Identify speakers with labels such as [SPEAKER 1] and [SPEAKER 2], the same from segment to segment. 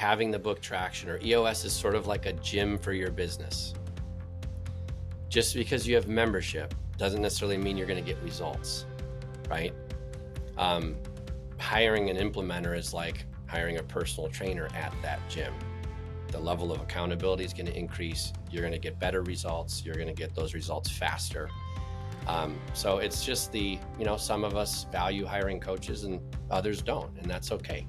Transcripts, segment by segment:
[SPEAKER 1] having the book traction, or EOS is sort of like a gym for your business. Just because you have membership doesn't necessarily mean you're going to get results, right? Hiring an implementer is like hiring a personal trainer at that gym. The level of accountability is going to increase. You're going to get better results. You're going to get those results faster. So it's just some of us value hiring coaches and others don't, and that's okay.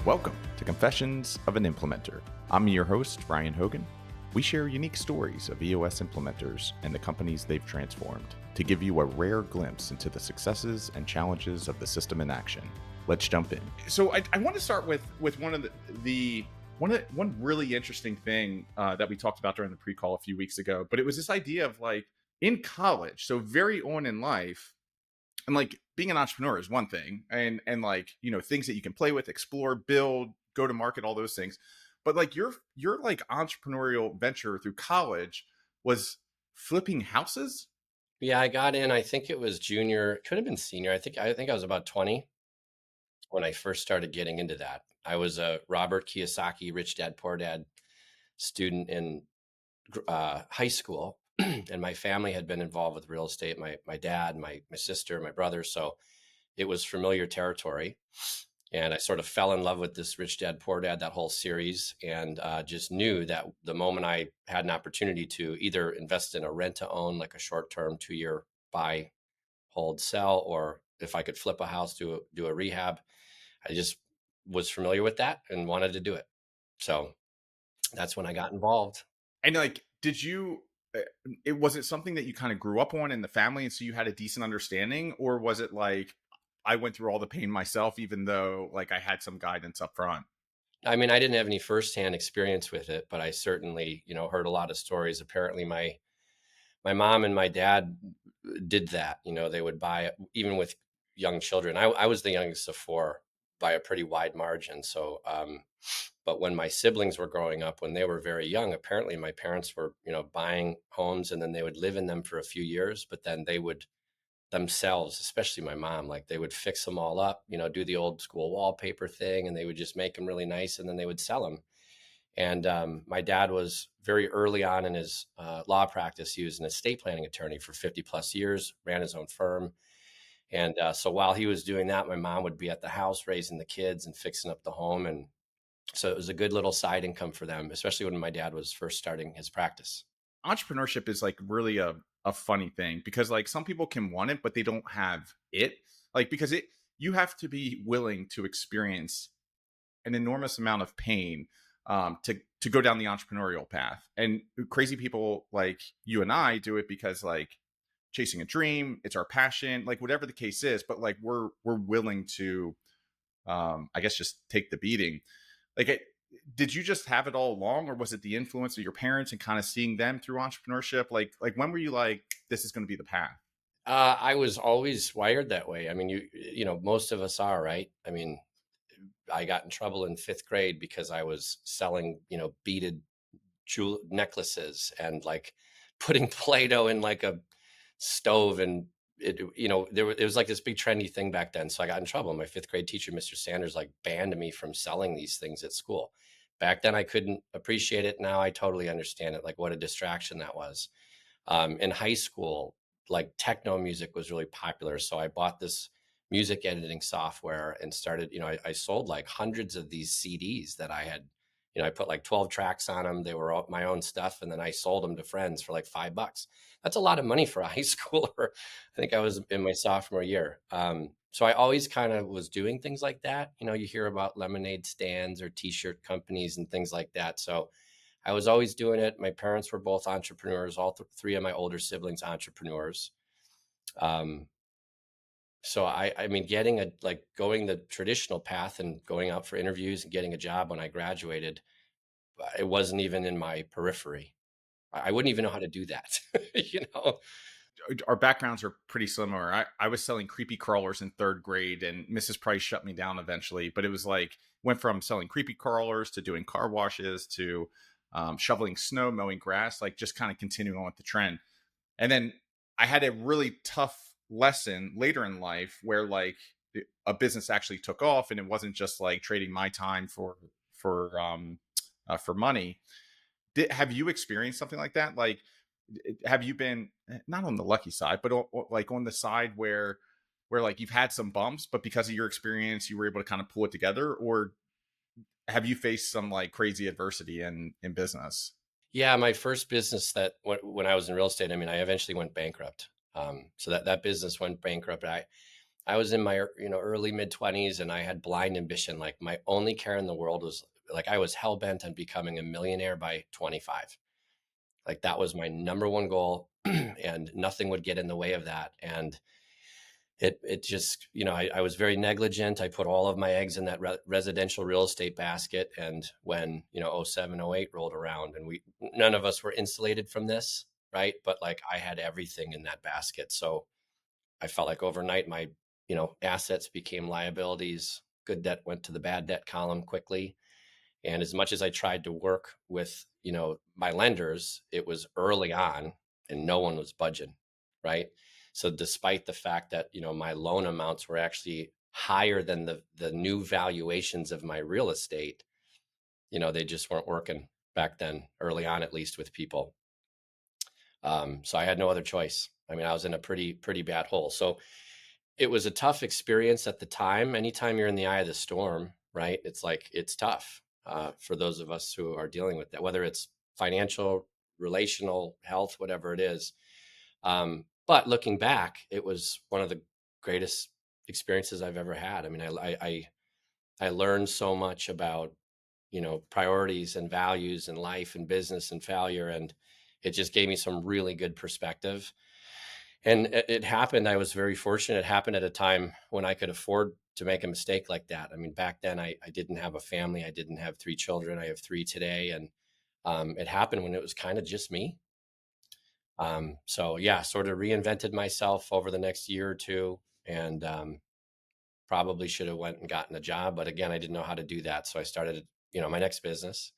[SPEAKER 2] Welcome to Confessions of an Implementer. I'm your host, Ryan Hogan. We share unique stories of EOS implementers and the companies they've transformed to give you a rare glimpse into the successes and challenges of the system in action. Let's jump in. So I want to start with one really interesting thing that we talked about during the pre-call a few weeks ago, but it was this idea of like in college, so very on in life, and like being an entrepreneur is one thing, and like, things that you can play with, explore, build, go to market, all those things. But like your like entrepreneurial venture through college was flipping houses.
[SPEAKER 1] Yeah, I got in, I think it was junior, could have been senior. I think I was about 20 when I first started getting into that. I was a Robert Kiyosaki, Rich Dad, Poor Dad student in high school. And my family had been involved with real estate. My dad, my sister, my brother. So it was familiar territory. And I sort of fell in love with this Rich Dad, Poor Dad, that whole series, and just knew that the moment I had an opportunity to either invest in a rent to own, like a short-term 2-year buy, hold, sell, or if I could flip a house, do a rehab, I just was familiar with that and wanted to do it. So that's when I got involved.
[SPEAKER 2] And like, was it something that you kind of grew up on in the family, and so you had a decent understanding, or was it like, I went through all the pain myself, even though like I had some guidance up front?
[SPEAKER 1] I mean, I didn't have any firsthand experience with it, but I certainly, heard a lot of stories. Apparently my mom and my dad did that. They would buy, even with young children. I was the youngest of four by a pretty wide margin. So, but when my siblings were growing up, when they were very young, apparently my parents were, buying homes, and then they would live in them for a few years, but then they would themselves, especially my mom, like they would fix them all up, do the old school wallpaper thing, and they would just make them really nice, and then they would sell them. And my dad was very early on in his law practice. He was an estate planning attorney for 50 plus years, ran his own firm. And so while he was doing that, my mom would be at the house raising the kids and fixing up the home. And so it was a good little side income for them, especially when my dad was first starting his practice.
[SPEAKER 2] Entrepreneurship is like really a funny thing, because like some people can want it, but they don't have it. Like, because you have to be willing to experience an enormous amount of pain to go down the entrepreneurial path. And crazy people like you and I do it because like chasing a dream, it's our passion, like whatever the case is, but like we're willing to I guess just take the beating. Like, did you just have it all along, or was it the influence of your parents and kind of seeing them through entrepreneurship? Like when were you like, this is going to be the path?
[SPEAKER 1] I was always wired that way. I mean, most of us are, right? I mean, I got in trouble in 5th grade because I was selling, beaded jewel necklaces and like putting Play-Doh in like a stove, and it was like this big trendy thing back then. So I got in trouble. My 5th grade teacher, Mr. Sanders, like banned me from selling these things at school. Back then I couldn't appreciate it. Now I totally understand it. Like what a distraction that was. In high school, like techno music was really popular. So I bought this music editing software and started, I sold like hundreds of these CDs that I had, I put like 12 tracks on them. They were all my own stuff. And then I sold them to friends for like $5. That's a lot of money for a high schooler. I think I was in my sophomore year. So I always kind of was doing things like that. You hear about lemonade stands or t-shirt companies and things like that. So I was always doing it. My parents were both entrepreneurs, all three of my older siblings entrepreneurs. So I mean, going the traditional path and going out for interviews and getting a job when I graduated, it wasn't even in my periphery. I wouldn't even know how to do that.
[SPEAKER 2] Our backgrounds are pretty similar. I was selling creepy crawlers in 3rd grade, and Mrs. Price shut me down eventually. But it was like, went from selling creepy crawlers to doing car washes to shoveling snow, mowing grass, like just kind of continuing on with the trend. And then I had a really tough lesson later in life where like a business actually took off, and it wasn't just like trading my time for money. Have you experienced something like that? Like, have you been not on the lucky side, but like on the side where like you've had some bumps, but because of your experience, you were able to kind of pull it together? Or have you faced some like crazy adversity in business?
[SPEAKER 1] Yeah, my first business that when I was in real estate, I mean, I eventually went bankrupt. So that business went bankrupt. I was in my early mid 20s, and I had blind ambition. Like my only care in the world was like I was hell bent on becoming a millionaire by 25. Like that was my number one goal, and nothing would get in the way of that. And it just I was very negligent. I put all of my eggs in that residential real estate basket. And when 07, 08 rolled around, and we none of us were insulated from this, right? But like I had everything in that basket, so I felt like overnight my assets became liabilities. Good debt went to the bad debt column quickly. And as much as I tried to work with, my lenders, it was early on and no one was budging, right? So despite the fact that, my loan amounts were actually higher than the new valuations of my real estate, they just weren't working back then, early on, at least with people. So I had no other choice. I mean, I was in a pretty bad hole. So it was a tough experience at the time. Anytime you're in the eye of the storm, right? It's like it's tough for those of us who are dealing with that, whether it's financial, relational, health, whatever it is. But looking back, it was one of the greatest experiences I've ever had. I mean, I learned so much about priorities and values and life and business and failure, and it just gave me some really good perspective. And it happened. I was very fortunate. It happened at a time when I could afford to make a mistake like that. I mean, back then I didn't have a family. I didn't have three children. I have three today. And it happened when it was kind of just me. So yeah, sort of reinvented myself over the next year or two, and probably should have went and gotten a job. But again, I didn't know how to do that. So I started, my next business.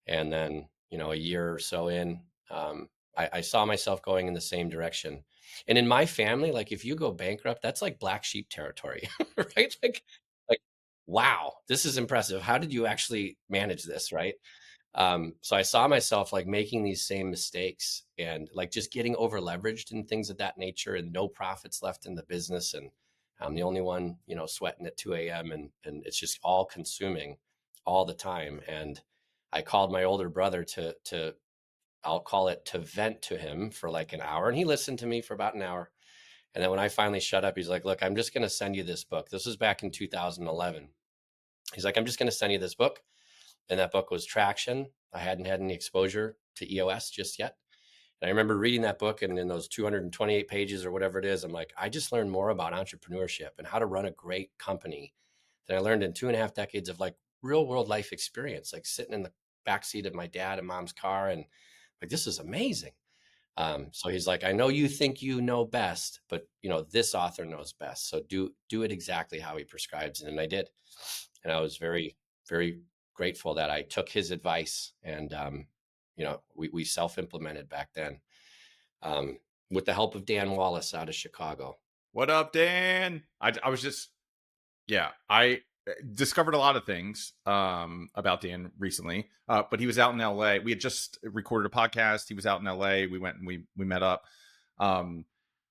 [SPEAKER 1] And then, a year or so in, I saw myself going in the same direction. And in my family, like if you go bankrupt, that's like black sheep territory, right? Like, wow, this is impressive. How did you actually manage this, right? So I saw myself like making these same mistakes and like just getting over leveraged and things of that nature, and no profits left in the business. And I'm the only one, sweating at 2 a.m. And it's just all consuming all the time. And I called my older brother to I'll call it to vent to him for like an hour. And he listened to me for about an hour. And then when I finally shut up, he's like, look, I'm just going to send you this book. This was back in 2011. He's like, I'm just going to send you this book. And that book was Traction. I hadn't had any exposure to EOS just yet. And I remember reading that book, and in those 228 pages or whatever it is, I'm like, I just learned more about entrepreneurship and how to run a great company than I learned in 2.5 decades of like real world life experience, like sitting in the backseat of my dad and mom's car. And like, this is amazing. So he's like, I know you think you know best, but this author knows best. So do it exactly how he prescribes it. And I did. And I was very, very grateful that I took his advice. And we self-implemented back then, with the help of Dan Wallace out of Chicago.
[SPEAKER 2] What up, Dan? I was just yeah, I discovered a lot of things about Dan recently. But he was out in LA. We had just recorded a podcast. He was out in LA. We went and we met up. Um,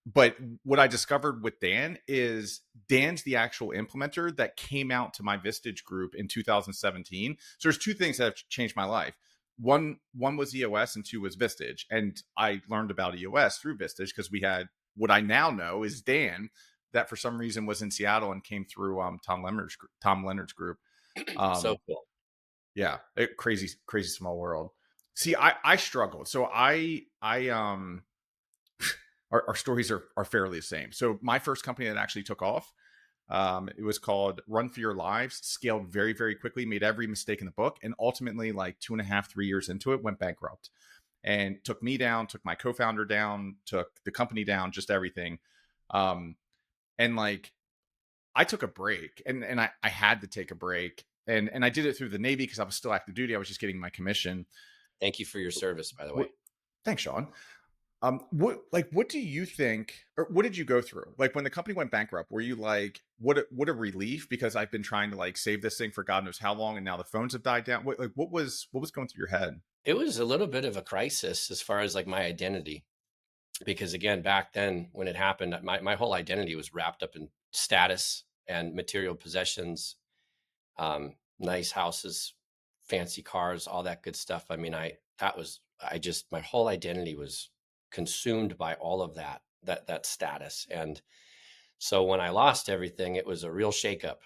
[SPEAKER 2] but what I discovered with Dan is Dan's the actual implementer that came out to my Vistage group in 2017. So there's two things that have changed my life. One was EOS and two was Vistage. And I learned about EOS through Vistage because we had what I now know is Dan that for some reason was in Seattle and came through Tom Leonard's group.
[SPEAKER 1] So
[SPEAKER 2] Um,
[SPEAKER 1] cool.
[SPEAKER 2] yeah, crazy small world. See, I struggled. So I our stories are fairly the same. So my first company that actually took off, it was called Run for Your Lives, scaled very, very quickly, made every mistake in the book, and ultimately, like 2.5, 3 years into it, went bankrupt. And took me down, took my co-founder down, took the company down, just everything. And like I took a break, and I had to take a break. And I did it through the Navy because I was still active duty. I was just getting my commission.
[SPEAKER 1] Thank you for your service, by the way.
[SPEAKER 2] Thanks, Sean. What do you think, or what did you go through? Like when the company went bankrupt, were you like, what a relief because I've been trying to like save this thing for God knows how long, and now the phones have died down. What was going through your head?
[SPEAKER 1] It was a little bit of a crisis as far as like my identity, because again, back then when it happened, my whole identity was wrapped up in status and material possessions, nice houses, fancy cars, all that good stuff. I mean, I just, my whole identity was consumed by all of that status. And so when I lost everything, it was a real shakeup.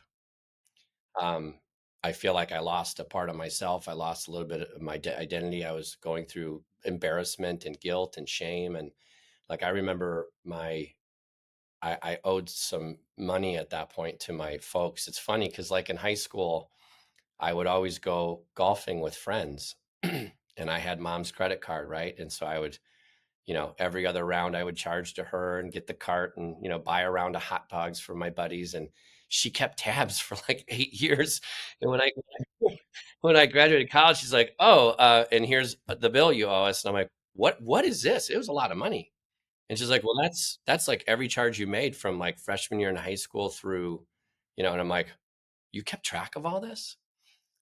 [SPEAKER 1] Um, I feel like I lost a part of myself. I lost a little bit of my identity. I was going through embarrassment and guilt and shame. And like, I remember I owed some money at that point to my folks. It's funny because like in high school, I would always go golfing with friends and I had mom's credit card, right? And so I would, every other round I would charge to her and get the cart and, buy a round of hot dogs for my buddies. And she kept tabs for like 8 years. And when I graduated college, she's like, oh, and here's the bill you owe us. And I'm like, what is this? It was a lot of money. And she's like, well, that's like every charge you made from like freshman year in high school through, and I'm like, you kept track of all this?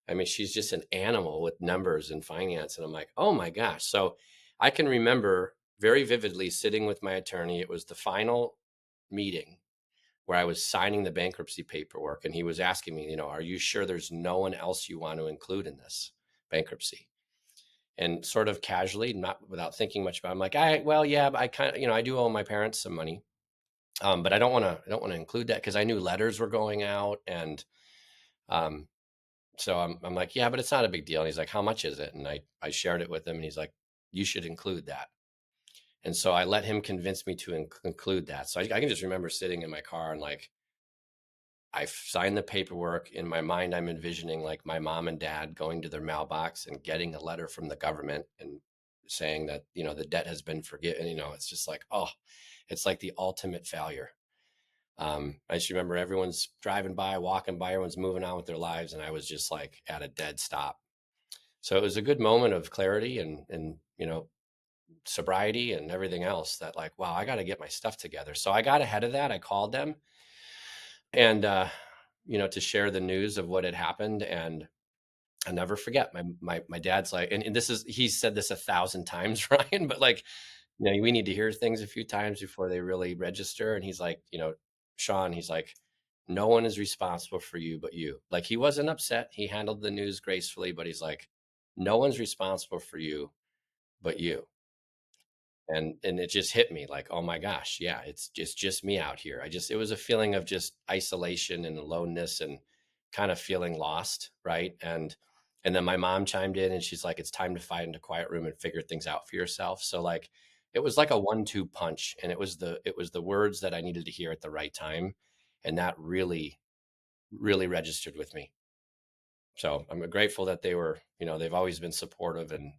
[SPEAKER 1] I mean, she's just an animal with numbers and finance. And I'm like, oh my gosh. So I can remember very vividly sitting with my attorney. It was the final meeting where I was signing the bankruptcy paperwork. And he was asking me, are you sure there's no one else you want to include in this bankruptcy? And sort of casually, not without thinking much about it, I'm like, well, yeah, but I kind of, I do owe my parents some money. But I don't want to include that because I knew letters were going out. And um, so I'm like, yeah, but it's not a big deal. And he's like, how much is it? And I shared it with him and he's like, you should include that. And so I let him convince me to include that. So I can just remember sitting in my car and like, I signed the paperwork. In my mind, I'm envisioning like my mom and dad going to their mailbox and getting a letter from the government and saying that, the debt has been forgiven. It's just like, oh, it's like the ultimate failure. I just remember everyone's driving by, walking by, everyone's moving on with their lives. And I was just like at a dead stop. So it was a good moment of clarity and sobriety and everything else that like, wow, I got to get my stuff together. So I got ahead of that. I called them and, to share the news of what had happened. And I never forget my dad's like, and he's said this 1,000 times, Ryan, but like, we need to hear things a few times before they really register. And he's like, Sean, he's like, no one is responsible for you but you. Like he wasn't upset. He handled the news gracefully, but he's like, no one's responsible for you but you. And it just hit me like, oh my gosh, yeah, it's just me out here. It was a feeling of just isolation and aloneness and kind of feeling lost, right? And then my mom chimed in and she's like, it's time to find a quiet room and figure things out for yourself. So like it was like a 1-2 punch, and it was the words that I needed to hear at the right time. And that really, really registered with me. So I'm grateful that they've always been supportive, and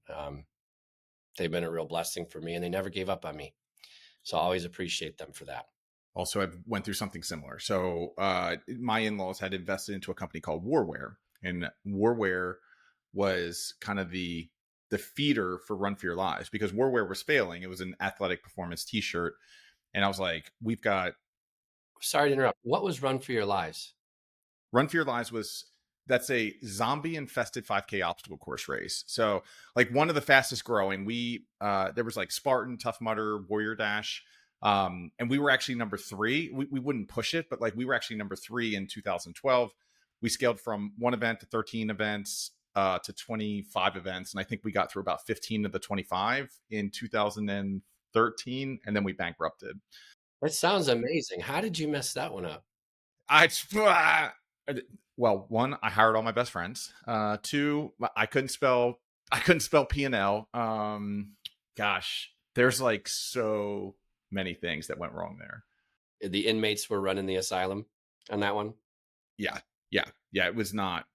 [SPEAKER 1] they've been a real blessing for me, and they never gave up on me. So I always appreciate them for that.
[SPEAKER 2] Also, I went through something similar. So my in-laws had invested into a company called Warware, and Warware was kind of the feeder for Run for Your Lives because Warware was failing. It was an athletic performance T-shirt, and I was like, we've got
[SPEAKER 1] Sorry to interrupt. What was Run for Your Lives?
[SPEAKER 2] Run for Your Lives was that's a zombie infested 5K obstacle course race. So like one of the fastest growing. We there was like Spartan, Tough Mudder, Warrior Dash. And we were actually number 3. We wouldn't push it, but like we were actually number 3 in 2012. We scaled from 1 event to 13 events to 25 events. And I think we got through about 15 of the 25 in 2013. And then we bankrupted.
[SPEAKER 1] That sounds amazing. How did you mess that one up?
[SPEAKER 2] I well, one, I hired all my best friends. Two, I couldn't spell P&L. Gosh, there's like so many things that went wrong there.
[SPEAKER 1] The inmates were running the asylum on that one.
[SPEAKER 2] Yeah, yeah. It was not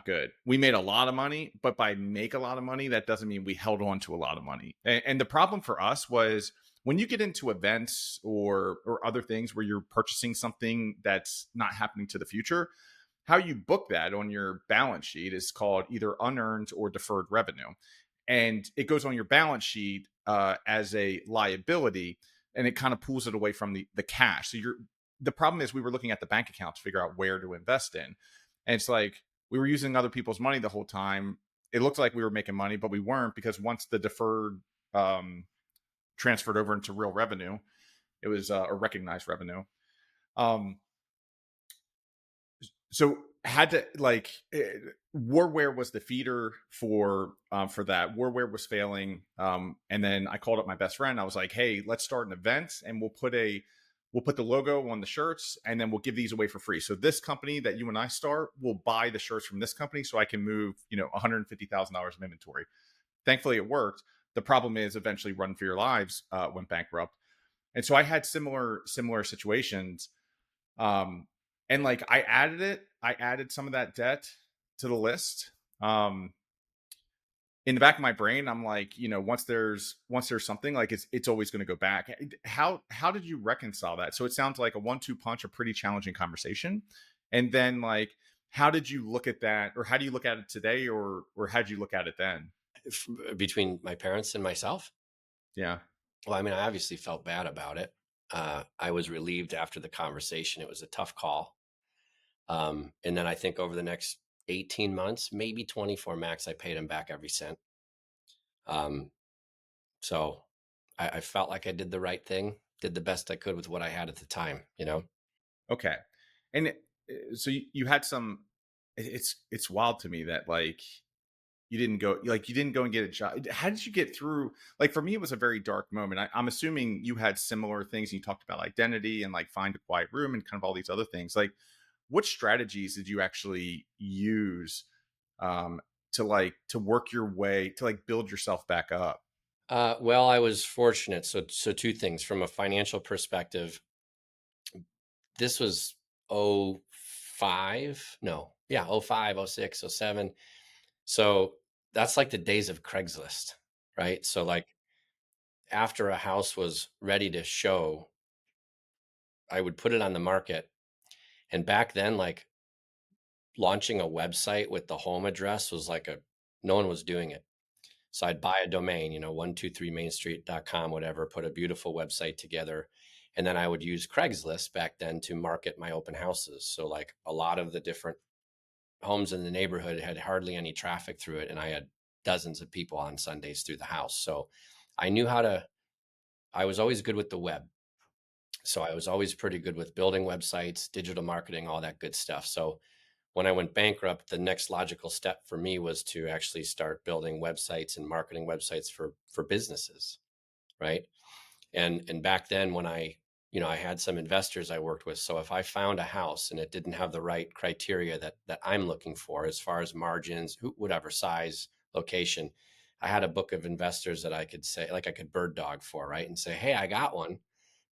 [SPEAKER 2] good. We made a lot of money, but by make a lot of money, that doesn't mean we held on to a lot of money. And the problem for us was when you get into events or other things where you're purchasing something that's not happening to the future, how you book that on your balance sheet is called either unearned or deferred revenue. and it goes on your balance sheet as a liability, and it kind of pulls it away from the cash. So the problem is we were looking at the bank account to figure out where to invest in, and it's like we were using other people's money the whole time. It looked like we were making money, but we weren't, because once the deferred transferred over into real revenue, it was a recognized revenue. Um, so had to like Warware was the feeder for that. Warware was failing, and then I called up my best friend. I was like, hey, let's start an event, and we'll put the logo on the shirts, and then we'll give these away for free. So this company that you and I start will buy the shirts from this company, so I can move $150,000 of inventory. Thankfully it worked. The problem is eventually Run for Your Lives went bankrupt, and so I had similar situations. um and like I added some of that debt to the list. In the back of my brain, I'm like, once there's something, like it's always going to go back. How did you reconcile that? So it sounds like a 1-2 punch, a pretty challenging conversation. And then, like, how did you look at that, or how do you look at it today, or how did you look at it then?
[SPEAKER 1] Between my parents and myself.
[SPEAKER 2] Yeah.
[SPEAKER 1] Well, I mean, I obviously felt bad about it. I was relieved after the conversation. It was a tough call. And then I think over the next 18 months, maybe 24 max, I paid him back every cent. Um, so I felt like I did the right thing, did the best I could with what I had at the time, you know?
[SPEAKER 2] Okay. And so you had some. It's wild to me that, like, you didn't go and get a job. How did you get through? Like, for me, it was a very dark moment. I'm assuming you had similar things. You talked about identity and like find a quiet room and kind of all these other things. Like, what strategies did you actually use um to work your way to like build yourself back up?
[SPEAKER 1] Well, I was fortunate. So two things from a financial perspective. This was '05. No, yeah, '05, '06, '07. So that's like the days of Craigslist, right? So like after a house was ready to show, I would put it on the market. And back then, like launching a website with the home address was like no one was doing it. So I'd buy a domain, 123mainstreet.com, whatever, put a beautiful website together. And then I would use Craigslist back then to market my open houses. So like a lot of the different homes in the neighborhood had hardly any traffic through it. And I had dozens of people on Sundays through the house. So I knew how to, I was always good with the web. So I was always pretty good with building websites, digital marketing, all that good stuff. So when I went bankrupt, the next logical step for me was to actually start building websites and marketing websites for businesses, right? And back then when I had some investors I worked with. So if I found a house and it didn't have the right criteria that I'm looking for as far as margins, whatever size, location, I had a book of investors that I could say, like I could bird dog for, right? And say, hey, I got one.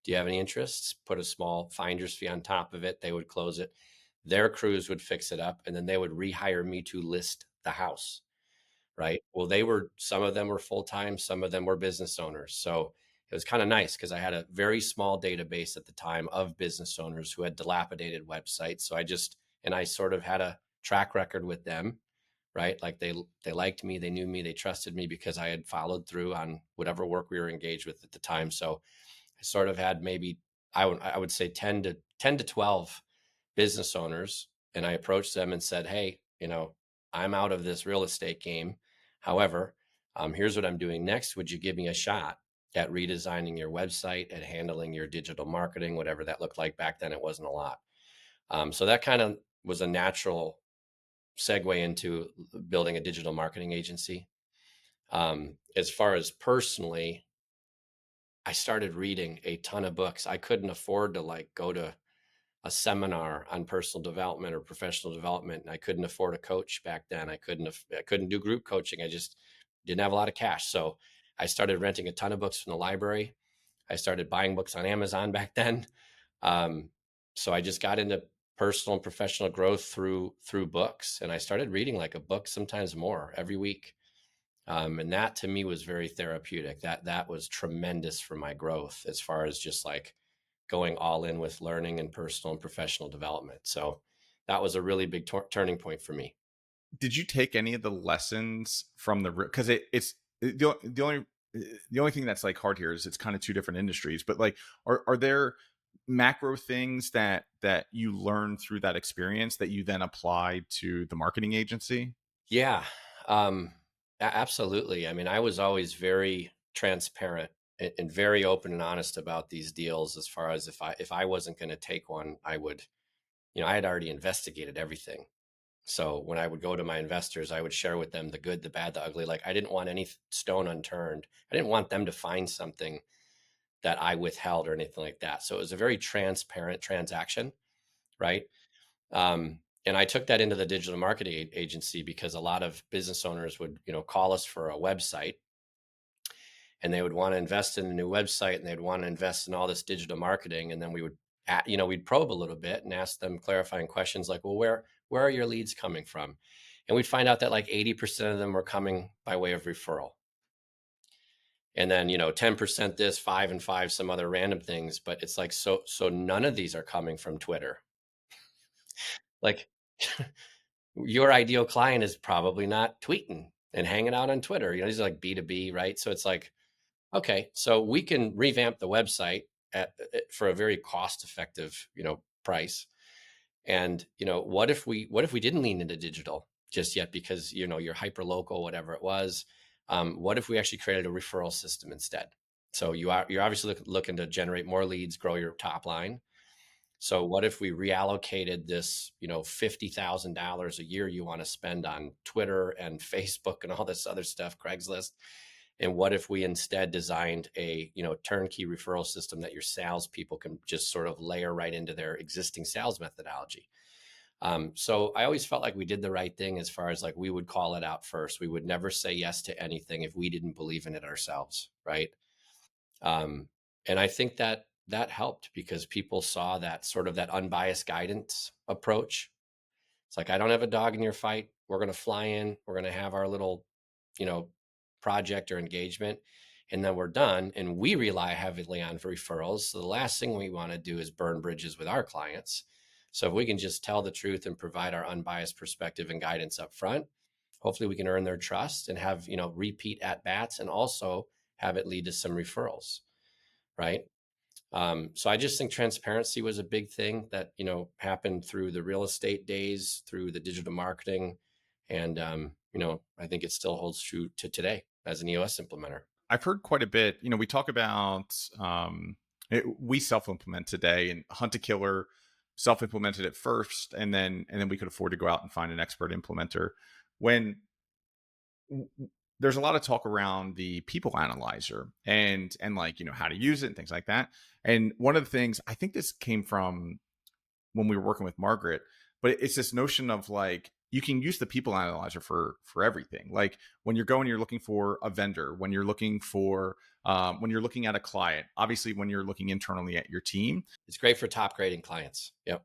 [SPEAKER 1] Do you have any interests? Put a small finder's fee on top of it. They would close it. Their crews would fix it up, and then they would rehire me to list the house, right? Well, some of them were full time, some of them were business owners. So it was kind of nice because I had a very small database at the time of business owners who had dilapidated websites. So I sort of had a track record with them, right? Like they liked me, they knew me, they trusted me because I had followed through on whatever work we were engaged with at the time. So I sort of had maybe I would say 10 to 12 business owners, and I approached them and said, "Hey, I'm out of this real estate game. However, here's what I'm doing next. Would you give me a shot at redesigning your website, at handling your digital marketing, whatever that looked like back then? It wasn't a lot. So that kind of was a natural segue into building a digital marketing agency. As far as personally, I started reading a ton of books. I couldn't afford to like go to a seminar on personal development or professional development, and I couldn't afford a coach back then. I couldn't do group coaching. I just didn't have a lot of cash. So I started renting a ton of books from the library. I started buying books on Amazon back then. Um, so I just got into personal and professional growth through books, and I started reading like a book, sometimes more, every week. And that to me was very therapeutic. That was tremendous for my growth as far as just like going all in with learning and personal and professional development. So that was a really big turning point for me.
[SPEAKER 2] Did you take any of the lessons from the, because it's the only the only thing that's like hard here is it's kind of two different industries. But like, are there macro things that you learn through that experience that you then apply to the marketing agency?
[SPEAKER 1] Yeah, absolutely. I mean, I was always very transparent and very open and honest about these deals. As far as if I wasn't going to take one, I would, I had already investigated everything. So when I would go to my investors, I would share with them the good, the bad, the ugly. Like I didn't want any stone unturned. I didn't want them to find something that I withheld or anything like that. So it was a very transparent transaction, right? And I took that into the digital marketing agency because a lot of business owners would, call us for a website, and they would want to invest in a new website, and they'd want to invest in all this digital marketing. And then we would, we'd probe a little bit and ask them clarifying questions like, well, where are your leads coming from? And we'd find out that like 80% of them were coming by way of referral. And then, 10% this, 5 and 5, some other random things. But it's like, so none of these are coming from Twitter. Like your ideal client is probably not tweeting and hanging out on Twitter. These are like B2B, right? So it's like, okay, so we can revamp the website for a very cost effective, price. And, what if we didn't lean into digital just yet because, you're hyper local, whatever it was. What if we actually created a referral system instead? So you're obviously looking to generate more leads, grow your top line. So what if we reallocated this, $50,000 a year you want to spend on Twitter and Facebook and all this other stuff, Craigslist? And what if we instead designed a, turnkey referral system that your salespeople can just sort of layer right into their existing sales methodology? So I always felt like we did the right thing as far as like we would call it out first. We would never say yes to anything if we didn't believe in it ourselves, right? Um, and I think that that helped because people saw that sort of that unbiased guidance approach. It's like, I don't have a dog in your fight. We're going to fly in, we're going to have our little, you know, project or engagement, and then we're done. And we rely heavily on referrals. So the last thing we want to do is burn bridges with our clients. So if we can just tell the truth and provide our unbiased perspective and guidance up front, hopefully we can earn their trust and have, repeat at bats, and also have it lead to some referrals, right? So I just think transparency was a big thing that, happened through the real estate days, through the digital marketing. And, I think it still holds true to today as an EOS implementer.
[SPEAKER 2] I've heard quite a bit. We talk about we self-implement today, and Hunt a Killer self-implemented it first, and then we could afford to go out and find an expert implementer. When there's a lot of talk around the people analyzer and like how to use it and things like that. And one of the things, I think this came from when we were working with Margaret, but it's this notion of like you can use the people analyzer for everything. Like when you're looking for a vendor, when you're looking for when you're looking at a client, obviously when you're looking internally at your team.
[SPEAKER 1] It's great for top grading clients. Yep.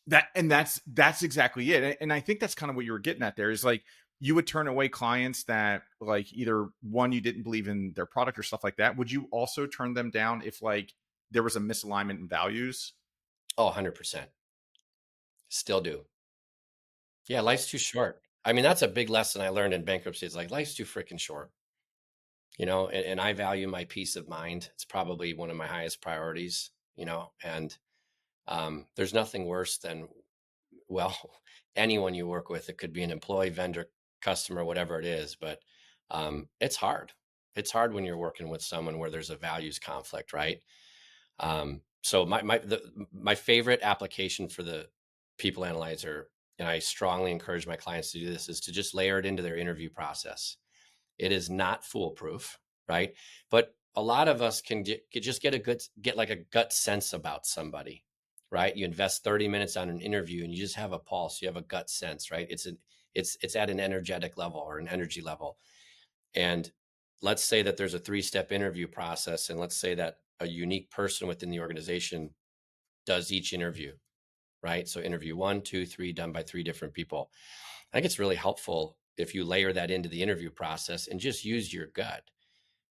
[SPEAKER 2] That's exactly it. And I think that's kind of what you were getting at there, is like you would turn away clients that like either one, you didn't believe in their product or stuff like that. Would you also turn them down if like there was a misalignment in values?
[SPEAKER 1] Oh, 100%. Still do. Yeah. Life's too short. I mean, that's a big lesson I learned in bankruptcy. It's like life's too freaking short, and I value my peace of mind. It's probably one of my highest priorities, and there's nothing worse than, well, anyone you work with. It could be an employee, vendor, customer, whatever it is, but it's hard. It's hard when you're working with someone where there's a values conflict, right? So my favorite application for the people analyzer, and I strongly encourage my clients to do this, is to just layer it into their interview process. It is not foolproof, right? But a lot of us can just get like a gut sense about somebody, right? You invest 30 minutes on an interview and you just have a pulse, you have a gut sense, right? It's at an energetic level or an energy level. And let's say that there's a 3-step interview process, and let's say that a unique person within the organization does each interview, right? So interview 1, 2, 3 done by 3 different people. I think it's really helpful if you layer that into the interview process and just use your gut,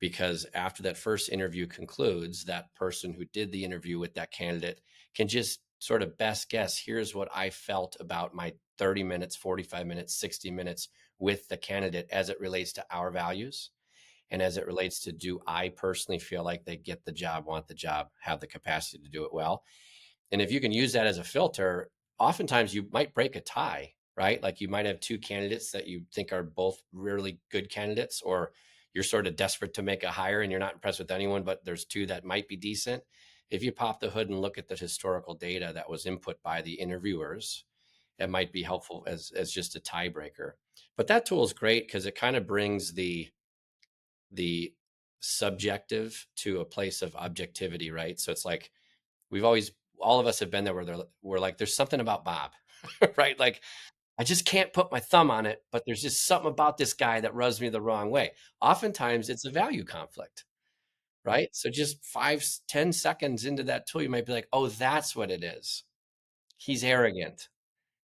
[SPEAKER 1] because after that first interview concludes, that person who did the interview with that candidate can just sort of best guess, here's what I felt about my 30 minutes, 45 minutes, 60 minutes with the candidate as it relates to our values. And as it relates to, do I personally feel like they get the job, want the job, have the capacity to do it well? And if you can use that as a filter, oftentimes you might break a tie, right? Like you might have two candidates that you think are both really good candidates, or you're sort of desperate to make a hire and you're not impressed with anyone, but there's two that might be decent. If you pop the hood and look at the historical data that was input by the interviewers, it might be helpful as just a tiebreaker. But that tool is great because it kind of brings the subjective to a place of objectivity, right? So it's like we've always, all of us have been there where we're like, there's something about Bob, right? Like I just can't put my thumb on it, but there's just something about this guy that rubs me the wrong way. Oftentimes it's a value conflict, right? So just 5, 10 seconds into that tool, you might be like, oh, that's what it is. He's arrogant,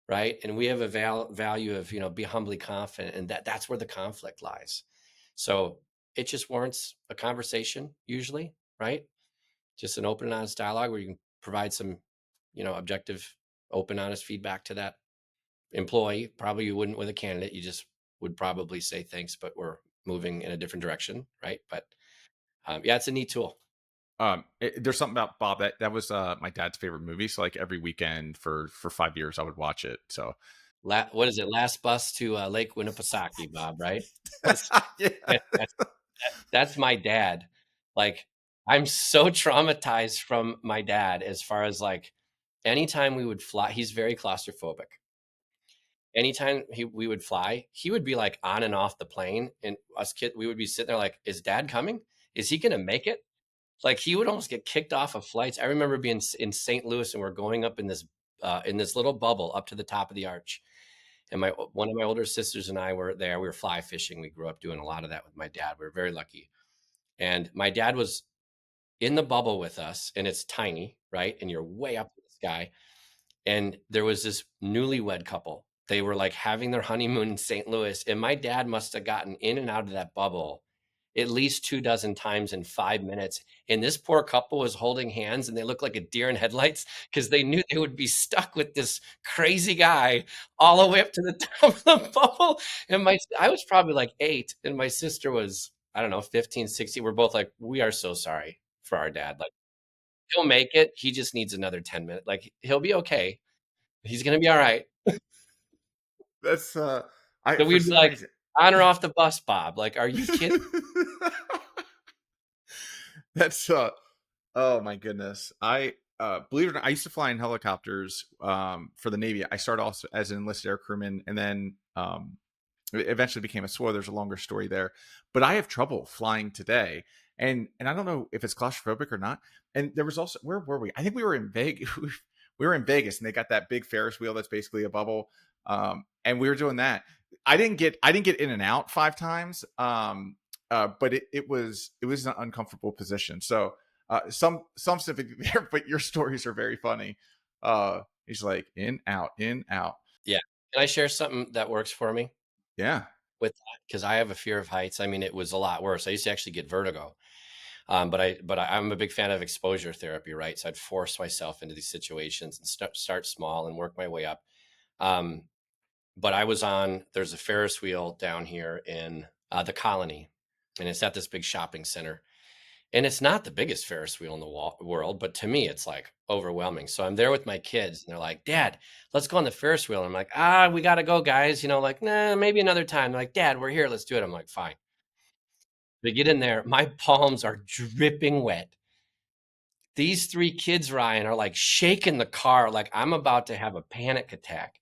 [SPEAKER 1] right? And we have a value of, be humbly confident, and that's where the conflict lies. So it just warrants a conversation usually, right? Just an open and honest dialogue where you can provide some, objective, open, honest feedback to that employee. Probably you wouldn't with a candidate. You just would probably say thanks, but we're moving in a different direction, right? But yeah, it's a neat tool.
[SPEAKER 2] There's something about Bob that was my dad's favorite movie. So like every weekend for 5 years, I would watch it. So
[SPEAKER 1] What is it? Last bus to Lake Winnipesaukee, Bob, right? That's
[SPEAKER 2] yeah.
[SPEAKER 1] that's my dad. Like I'm so traumatized from my dad as far as like anytime we would fly, he's very claustrophobic. Anytime we would fly, he would be like on and off the plane, and us kid, we would be sitting there like, is dad coming? Is he gonna make it? Like he would almost get kicked off of flights. I remember being in St. Louis and we're going up in this little bubble up to the top of the arch. And my one of my older sisters and I were there. We were fly fishing. We grew up doing a lot of that with my dad. We were very lucky. And my dad was in the bubble with us, and it's tiny, right? And you're way up in the sky. And there was this newlywed couple. They were like having their honeymoon in St. Louis, and my dad must have gotten in and out of that bubble at least 2 dozen times in 5 minutes. And this poor couple was holding hands, and they looked like a deer in headlights because they knew they would be stuck with this crazy guy all the way up to the top of the bubble. And I was probably like 8, and my sister was, I don't know, 15, 16. We're both like, we are so sorry for our dad. Like, he'll make it. He just needs another 10 minutes. Like, he'll be okay. He's gonna be all right.
[SPEAKER 2] That's I
[SPEAKER 1] So
[SPEAKER 2] for
[SPEAKER 1] we'd be
[SPEAKER 2] some
[SPEAKER 1] like,
[SPEAKER 2] reason
[SPEAKER 1] "On or off the bus, Bob?" Like, "Are you kidding?"
[SPEAKER 2] that's oh my goodness. I believe it or not, I used to fly in helicopters for the Navy. I started off as an enlisted air crewman, and then it eventually became a SWO. There's a longer story there, but I have trouble flying today, and I don't know if it's claustrophobic or not. And there was also, where were we? I think we were in Vegas. We were in Vegas, and they got that big Ferris wheel that's basically a bubble, and we were doing that. I didn't get in and out 5 times, but it was an uncomfortable position. So some sympathy there, but your stories are very funny. He's like in out.
[SPEAKER 1] Yeah. Can I share something that works for me
[SPEAKER 2] Yeah.
[SPEAKER 1] with that? Because I have a fear of heights. I mean, it was a lot worse. I used to actually get vertigo. I'm a big fan of exposure therapy, right? So I'd force myself into these situations and start small and work my way up. Um, but there's a Ferris wheel down here in the Colony, and it's at this big shopping center. And it's not the biggest Ferris wheel in the world, but to me, it's like overwhelming. So I'm there with my kids, and they're like, "Dad, let's go on the Ferris wheel." And I'm like, we got to go, guys. Like, nah, maybe another time. They're like, "Dad, we're here. Let's do it." I'm like, fine. They get in there. My palms are dripping wet. These three kids, Ryan, are like shaking the car like I'm about to have a panic attack.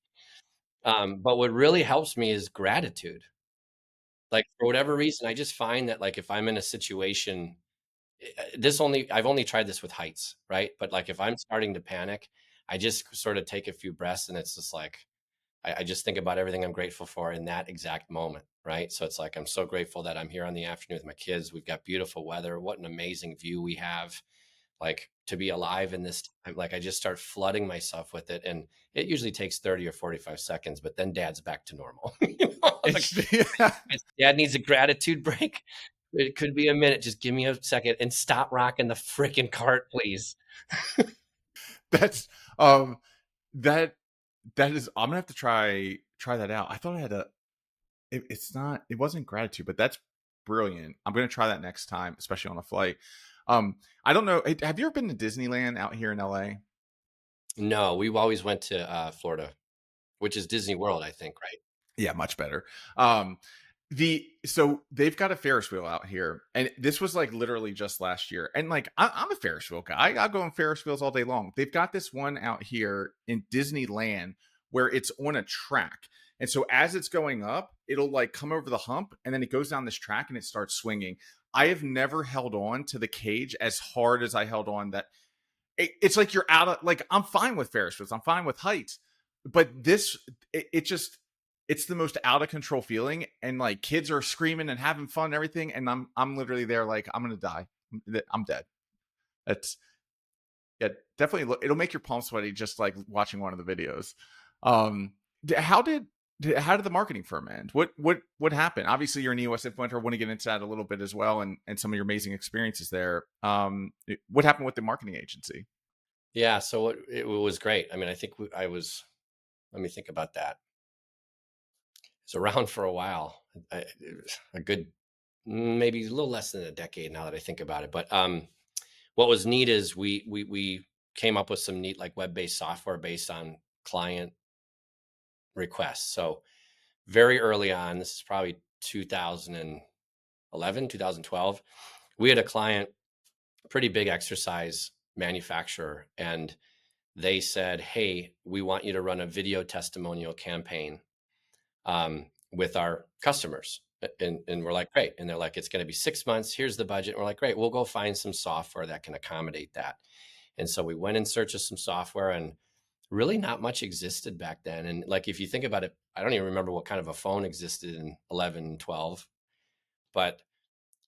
[SPEAKER 1] But what really helps me is gratitude. Like for whatever reason, I just find that like if I'm in a situation, I've only tried this with heights, right? But like if I'm starting to panic, I just sort of take a few breaths, and it's just like I just think about everything I'm grateful for in that exact moment, right? So it's like I'm so grateful that I'm here on the afternoon with my kids. We've got beautiful weather. What an amazing view we have. Like to be alive in this time, like I just start flooding myself with it. And it usually takes 30 or 45 seconds, but then dad's back to normal. Like
[SPEAKER 2] It's yeah,
[SPEAKER 1] dad needs a gratitude break. It could be a minute. Just give me a second and stop rocking the freaking cart, please.
[SPEAKER 2] that's that that is, I'm gonna have to try that out. I thought I had a, it's not, it wasn't gratitude, but brilliant. I'm gonna try that next time, especially on a flight. I don't know. Have you ever been to Disneyland out here in LA?
[SPEAKER 1] No, we always went to Florida, which is Disney World, I think, right?
[SPEAKER 2] Yeah, much better. Um, so they've got a Ferris wheel out here, and this was like literally just last year. And like I'm a Ferris wheel guy. I go on Ferris wheels all day long. They've got this one out here in Disneyland where it's on a track. And so as it's going up, it'll like come over the hump and then it goes down this track and it starts swinging. I have never held on to the cage as hard as I held on that it's like you're out of like I'm fine with Ferris wheels. I'm fine with heights. But this it just it's the most out of control feeling and like kids are screaming and having fun and everything and I'm literally there like I'm going to die. I'm dead. It's yeah, definitely it'll make your palms sweaty just like watching one of the videos. Um how did how did the marketing firm end? What happened? Obviously, you're an EOS implementer. I want to get into that a little bit as well, and some of your amazing experiences there. What happened with the marketing agency?
[SPEAKER 1] Yeah, so it was great. I mean, I think I was. Let me think about that. It's around for a while, it was a good, maybe a little less than a decade now that I think about it. But what was neat is we came up with some neat like web based software based on client requests. So very early on, this is probably 2011, 2012. We had a client, pretty big exercise manufacturer, and they said, "Hey, we want you to run a video testimonial campaign with our customers." And we're like, great. And they're like, it's going to be 6 months. Here's the budget. And we're like, great. We'll go find some software that can accommodate that. And so we went in search of some software, and really not much existed back then. And like, if you think about it, I don't even remember what kind of a phone existed in 11, 12, but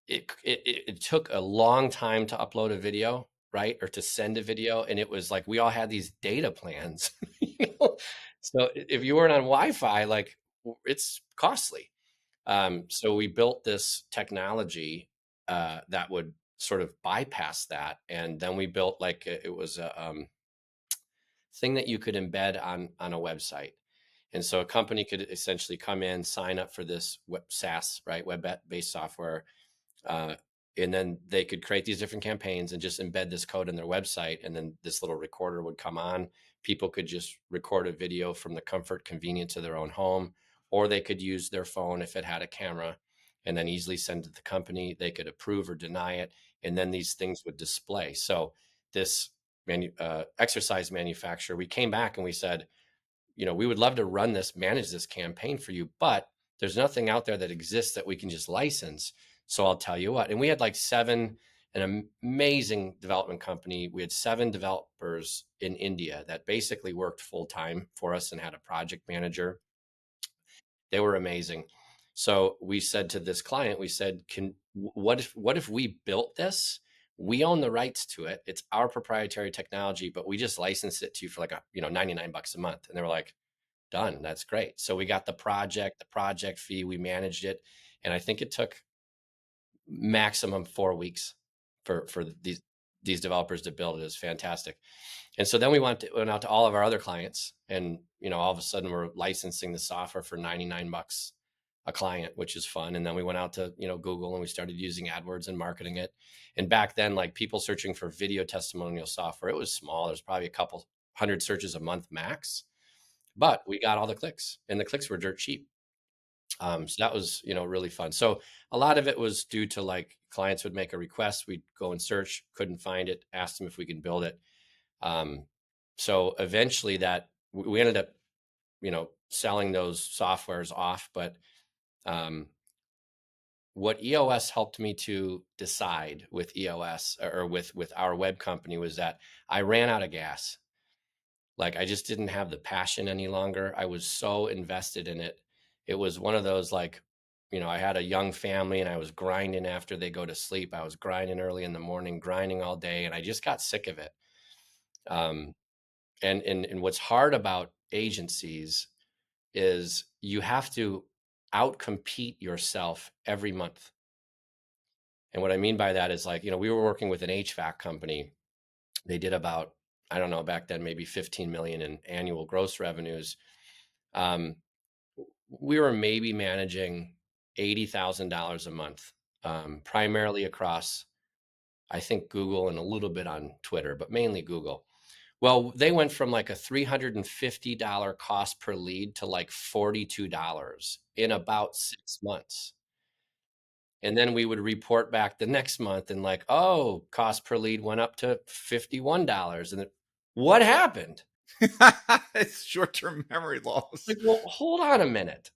[SPEAKER 1] it took a long time to upload a video, right? Or to send a video. And it was like, we all had these data plans, you know? So if you weren't on Wi-Fi, like it's costly. So we built this technology that would sort of bypass that. And then we built like, it was a thing that you could embed on a website. And so a company could essentially come in, sign up for this SaaS, right? Web-based software, uh, and then they could create these different campaigns and just embed this code in their website. And then this little recorder would come on. People could just record a video from the comfort, convenience of their own home, or they could use their phone if it had a camera and then easily send it to the company. They could approve or deny it. And then these things would display. So this exercise manufacturer, we came back and we said, we would love to manage this campaign for you, but there's nothing out there that exists that we can just license. So I'll tell you what. And we had like an amazing development company. We had 7 developers in India that basically worked full time for us and had a project manager. They were amazing. So we said to this client, we said, what if we built this? We own the rights to it. It's our proprietary technology, but we just license it to you for like 99 bucks a month. And they were like, done. That's great. So we got the project fee, we managed it. And I think it took maximum 4 weeks for these developers to build it. It was fantastic. And so then we went out to all of our other clients, and all of a sudden we're licensing the software for 99 bucks a client, which is fun. And then we went out to Google, and we started using AdWords and marketing it. And back then, like, people searching for video testimonial software, it was small. There's probably a couple hundred searches a month max, but we got all the clicks, and the clicks were dirt cheap. So that was, really fun. So a lot of it was due to, like, clients would make a request, we'd go and search, couldn't find it, asked them if we could build it. Um, so eventually we ended up, selling those softwares off. But what EOS helped me to decide with EOS, or with our web company, was that I ran out of gas. Like, I just didn't have the passion any longer. I was so invested in it. It was one of those, like, I had a young family, and I was grinding after they go to sleep. I was grinding early in the morning, grinding all day, and I just got sick of it. Um, and what's hard about agencies is you have to outcompete yourself every month. And what I mean by that is, like, we were working with an HVAC company. They did about, I don't know, back then, maybe 15 million in annual gross revenues. Um, we were maybe managing $80,000 a month primarily across, I think, Google and a little bit on Twitter, but mainly Google. Well, they went from like a $350 cost per lead to like $42 in about 6 months. And then we would report back the next month and like, oh, cost per lead went up to $51. And then, what happened?
[SPEAKER 2] It's short-term memory loss.
[SPEAKER 1] Like, well, hold on a minute.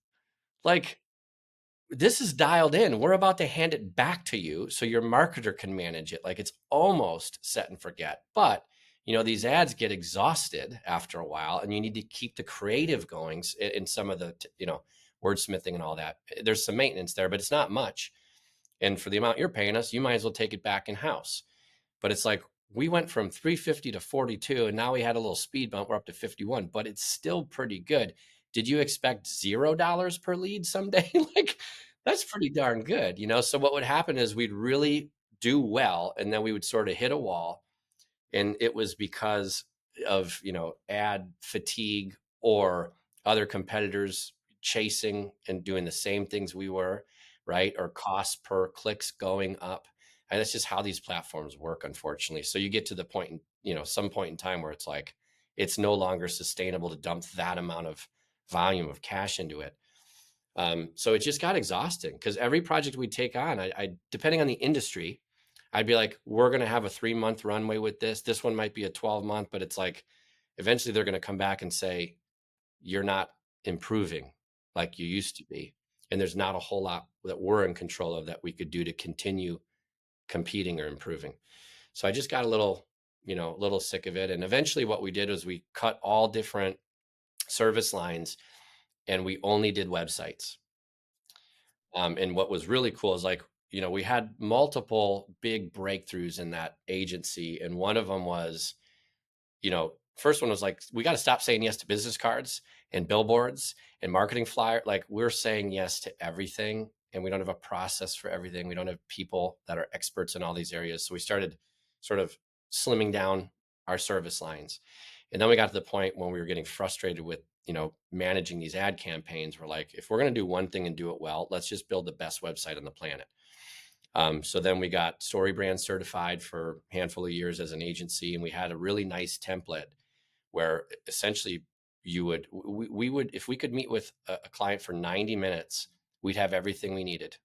[SPEAKER 1] Like, this is dialed in. We're about to hand it back to you so your marketer can manage it. Like, it's almost set and forget. But, these ads get exhausted after a while, and you need to keep the creative going in some of the, wordsmithing and all that. There's some maintenance there, but it's not much. And for the amount you're paying us, you might as well take it back in house. But it's like, we went from 350 to 42, and now we had a little speed bump. We're up to 51, but it's still pretty good. Did you expect $0 per lead someday? Like, that's pretty darn good, So what would happen is we'd really do well, and then we would sort of hit a wall, and it was because of ad fatigue or other competitors chasing and doing the same things we were, right? Or cost per clicks going up. And that's just how these platforms work, unfortunately. So you get to the point in some point in time where it's like it's no longer sustainable to dump that amount of volume of cash into it. So it just got exhausting because every project we take on, I depending on the industry, I'd be like, we're going to have a 3-month runway with this. This one might be a 12-month, but it's like eventually they're going to come back and say, you're not improving like you used to be. And there's not a whole lot that we're in control of that we could do to continue competing or improving. So I just got a little sick of it. And eventually what we did was we cut all different service lines and we only did websites. And what was really cool is like, we had multiple big breakthroughs in that agency. And one of them was, first one was like, we got to stop saying yes to business cards and billboards and marketing flyer. Like, we're saying yes to everything, and we don't have a process for everything. We don't have people that are experts in all these areas. So we started sort of slimming down our service lines. And then we got to the point when we were getting frustrated with, managing these ad campaigns. We're like, if we're going to do one thing and do it well, let's just build the best website on the planet. So then we got StoryBrand certified for a handful of years as an agency, and we had a really nice template where essentially we would, if we could meet with a client for 90 minutes, we'd have everything we needed,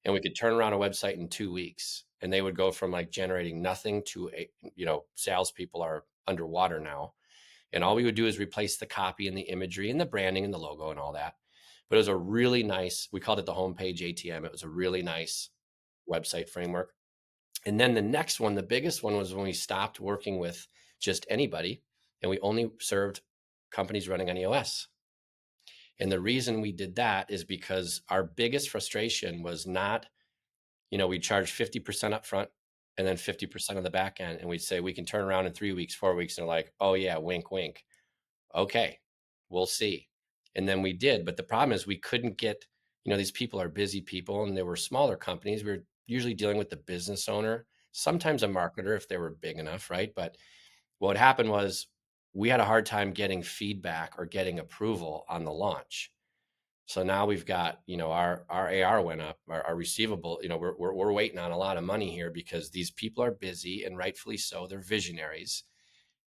[SPEAKER 1] and we could turn around a website in 2 weeks, and they would go from like generating nothing to salespeople are underwater now. And all we would do is replace the copy and the imagery and the branding and the logo and all that. But it was a really nice, we called it the homepage ATM. It was a really nice website framework. And then the next one, the biggest one, was when we stopped working with just anybody and we only served companies running on EOS. And the reason we did that is because our biggest frustration was not, we charge 50% up front and then 50% on the back end. And we'd say, we can turn around in 3 weeks, 4 weeks. And they're like, oh yeah, wink, wink. Okay, we'll see. And then we did. But the problem is we couldn't get, these people are busy people and they were smaller companies. We were usually dealing with the business owner, sometimes a marketer if they were big enough, right? But what happened was we had a hard time getting feedback or getting approval on the launch. So now we've got, our AR went up, our receivable, we're waiting on a lot of money here because these people are busy and rightfully so. They're visionaries.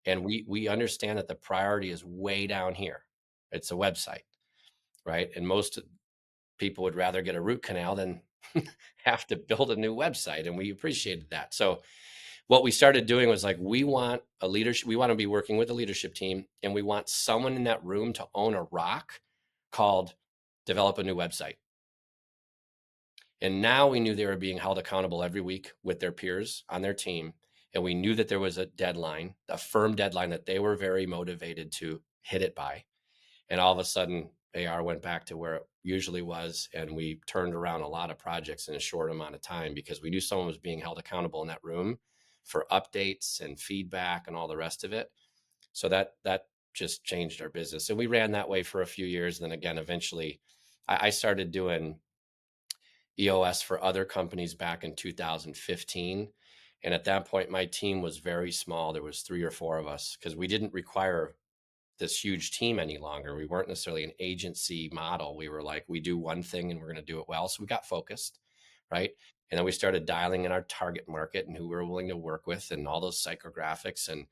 [SPEAKER 1] And we understand that the priority is way down here. It's a website, right? And most people would rather get a root canal than have to build a new website. And we appreciated that. So what we started doing was like, we want a leadership, we want to be working with a leadership team, and we want someone in that room to own a rock called develop a new website. And now we knew they were being held accountable every week with their peers on their team. And we knew that there was a deadline, a firm deadline that they were very motivated to hit it by. And all of a sudden, AR went back to where it usually was. And we turned around a lot of projects in a short amount of time because we knew someone was being held accountable in that room for updates and feedback and all the rest of it. So that just changed our business. And we ran that way for a few years. And then again, eventually I started doing EOS for other companies back in 2015. And at that point, my team was very small. There was 3 or 4 of us because we didn't require this huge team any longer. We weren't necessarily an agency model. We were like, we do one thing and we're going to do it well. So we got focused, right? And then we started dialing in our target market and who we were willing to work with and all those psychographics. And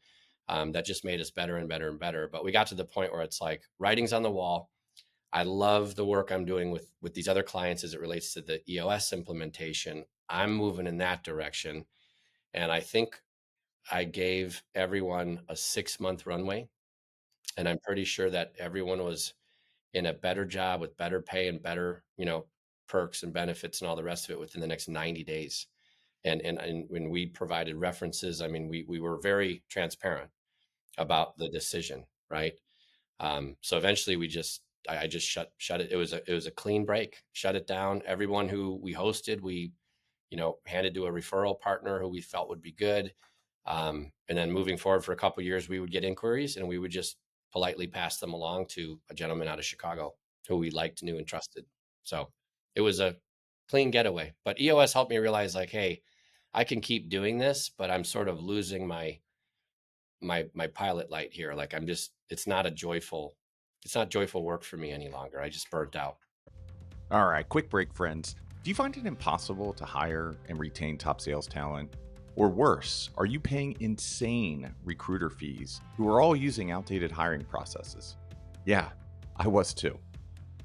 [SPEAKER 1] that just made us better and better and better. But we got to the point where it's like writing's on the wall. I love the work I'm doing with these other clients as it relates to the EOS implementation. I'm moving in that direction. And I think I gave everyone a 6-month runway. And I'm pretty sure that everyone was in a better job with better pay and better, perks and benefits and all the rest of it within the next 90 days. And when we provided references, I mean, we were very transparent about the decision, right? So eventually I just shut it. It was a clean break, shut it down. Everyone who we hosted, we, handed to a referral partner who we felt would be good. And then moving forward for a couple of years, we would get inquiries and we would just politely pass them along to a gentleman out of Chicago who we liked, knew, and trusted. So it was a clean getaway. But EOS helped me realize, like, hey, I can keep doing this, but I'm sort of losing my pilot light here. Like it's not joyful work for me any longer. I just burnt out.
[SPEAKER 2] All right, quick break, friends. Do you find it impossible to hire and retain top sales talent? Or worse, are you paying insane recruiter fees who are all using outdated hiring processes? Yeah, I was too.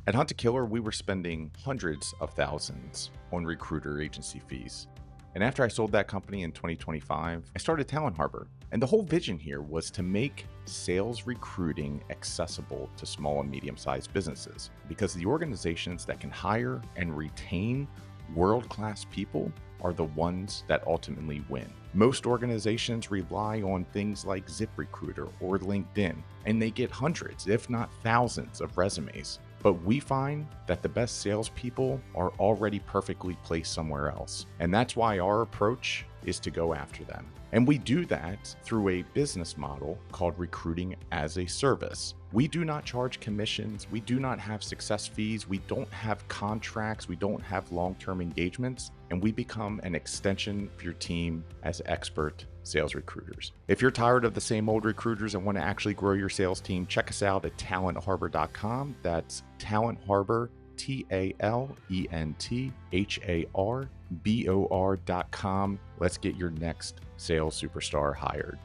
[SPEAKER 2] At Hunt to Killer, we were spending hundreds of thousands on recruiter agency fees. And after I sold that company in 2025, I started Talent Harbor. And the whole vision here was to make sales recruiting accessible to small and medium-sized businesses, because the organizations that can hire and retain world-class people are the ones that ultimately win. Most organizations rely on things like ZipRecruiter or LinkedIn, and they get hundreds, if not thousands, of resumes. But we find that the best salespeople are already perfectly placed somewhere else. And that's why our approach is to go after them. And we do that through a business model called recruiting as a service. We do not charge commissions. We do not have success fees. We don't have contracts. We don't have long-term engagements. And we become an extension of your team as expert sales recruiters. If you're tired of the same old recruiters and want to actually grow your sales team, check us out at talentharbor.com. That's Talent Harbor, TALENTHARBOR.com. Let's get your next sales superstar hired.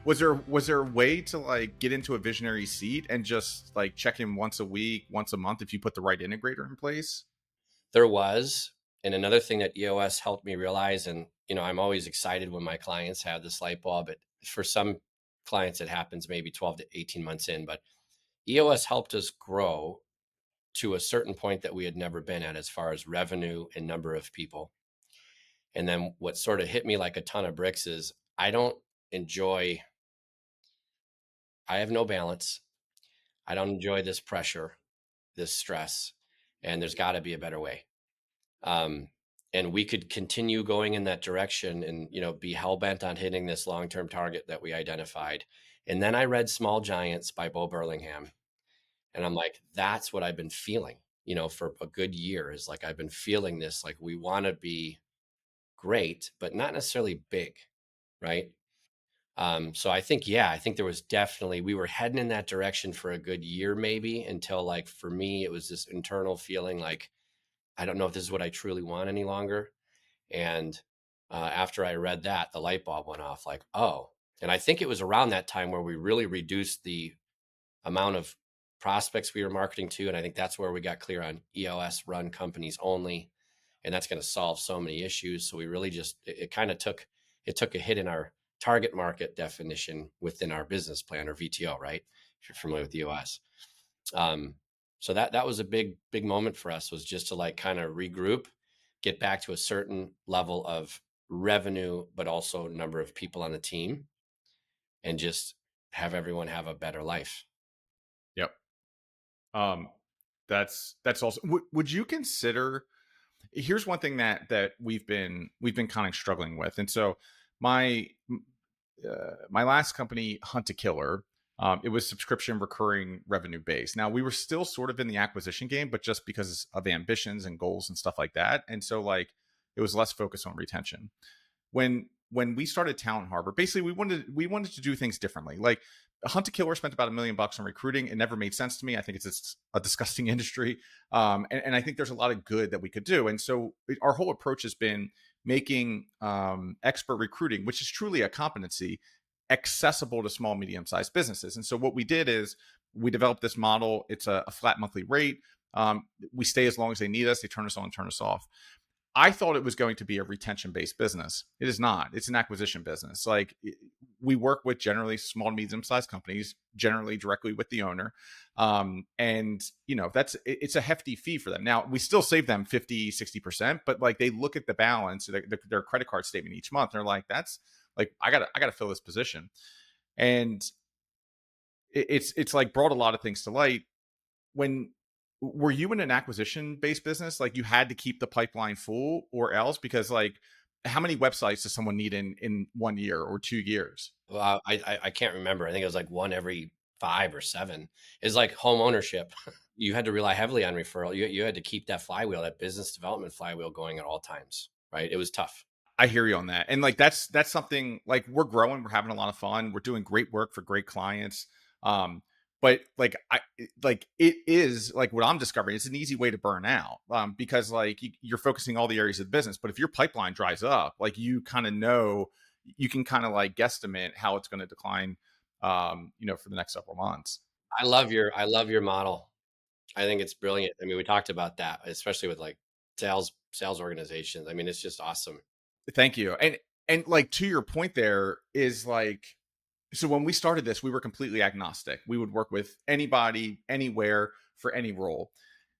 [SPEAKER 2] Was there a way to like get into a visionary seat and just like check in once a week, once a month if you put the right integrator in place?
[SPEAKER 1] There was. And another thing that EOS helped me realize, and I'm always excited when my clients have this light bulb, but for some clients it happens maybe 12 to 18 months in. But EOS helped us grow to a certain point that we had never been at as far as revenue and number of people. And then what sort of hit me like a ton of bricks is enjoy I have no balance. I don't enjoy this pressure, this stress, and there's got to be a better way. Um, and we could continue going in that direction and, be hell bent on hitting this long-term target that we identified. And then I read Small Giants by Bo Burlingham. And I'm like, that's what I've been feeling, for a good year, is like, I've been feeling this, like we want to be great, but not necessarily big. Right. So I think there was definitely, we were heading in that direction for a good year, maybe, until, like, for me, it was this internal feeling like, I don't know if this is what I truly want any longer. And after I read that, the light bulb went off, like, oh, and I think it was around that time where we really reduced the amount of prospects we were marketing to. And I think that's where we got clear on EOS run companies only. And that's going to solve so many issues. So we really just, it kind of took a hit in our target market definition within our business plan, or VTO, right? If you're familiar with EOS. So that was a big moment for us, was just to like kind of regroup, get back to a certain level of revenue, but also number of people on the team, and just have everyone have a better life.
[SPEAKER 2] Yep. That's also. Would you consider? Here's one thing that we've been kind of struggling with, and so my my last company, Hunt to Killer, it was subscription recurring revenue based. Now we were still sort of in the acquisition game, but just because of ambitions and goals and stuff like that, and so like it was less focused on retention. When when we started Talent Harbor, basically we wanted to do things differently. Like Hunt to Killer spent about $1 million on recruiting. It never made sense to me. I think it's just a disgusting industry, and I think there's a lot of good that we could do. And so our whole approach has been making expert recruiting, which is truly a competency, accessible to small, medium-sized businesses. And so what we did is we developed this model. It's a flat monthly rate. We stay as long as they need us. They turn us on, turn us off. I thought it was going to be a retention based business. It is not. It's an acquisition business. Like we work with generally small, medium sized companies, generally directly with the owner. And it's a hefty fee for them. Now we still save them 50, 60%, but like they look at the balance, their credit card statement each month. They're like, that's like, I gotta fill this position. And it's like brought a lot of things to light. When were you in an acquisition based business? Like you had to keep the pipeline full or else, because like how many websites does someone need in 1 year or 2 years?
[SPEAKER 1] Well, I can't remember. I think it was like one every 5 or 7. It's like home ownership. You had to rely heavily on referral. You had to keep that flywheel, that business development flywheel going at all times, right? It was tough.
[SPEAKER 2] I hear you on that. And like that's something, like we're growing, we're having a lot of fun, we're doing great work for great clients. Um, but like it is like what I'm discovering, it's an easy way to burn out. Because like you're focusing all the areas of the business, but if your pipeline dries up, like you kind of know, you can kind of like guesstimate how it's going to decline, for the next several months.
[SPEAKER 1] I love your model. I think it's brilliant. I mean, we talked about that, especially with like sales organizations. I mean, it's just awesome.
[SPEAKER 2] Thank you. And like to your point there is like, so when we started this, we were completely agnostic. We would work with anybody, anywhere, for any role.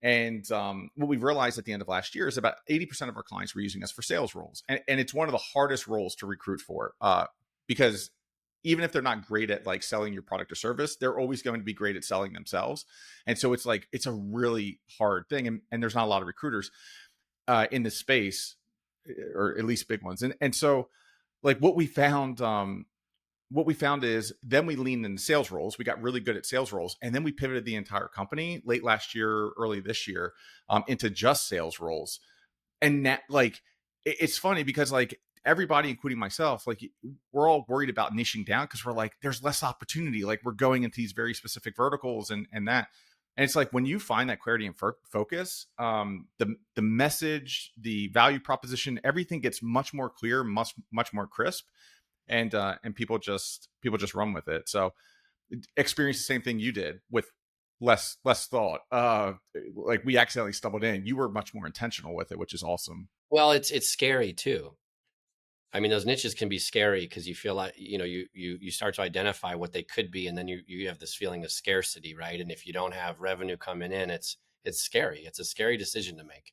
[SPEAKER 2] And what we realized at the end of last year is about 80% of our clients were using us for sales roles. And it's one of the hardest roles to recruit for, because even if they're not great at like selling your product or service, they're always going to be great at selling themselves. And so it's like, it's a really hard thing. And there's not a lot of recruiters in this space, or at least big ones. And so like what we found is then we leaned into sales roles. We got really good at sales roles. And then we pivoted the entire company late last year, early this year, into just sales roles. And that, like, it's funny because, like, everybody, including myself, like, we're all worried about niching down because we're like, there's less opportunity. Like, we're going into these very specific verticals and that. And it's like when you find that clarity and focus, the message, the value proposition, everything gets much more clear, much more crisp, and people just run with it. So experience the same thing you did with less thought. Like we accidentally stumbled in. You were much more intentional with it, which is awesome.
[SPEAKER 1] Well, it's scary too. I mean, those niches can be scary because you feel like, you start to identify what they could be, and then you have this feeling of scarcity, right? And if you don't have revenue coming in, it's scary. It's a scary decision to make.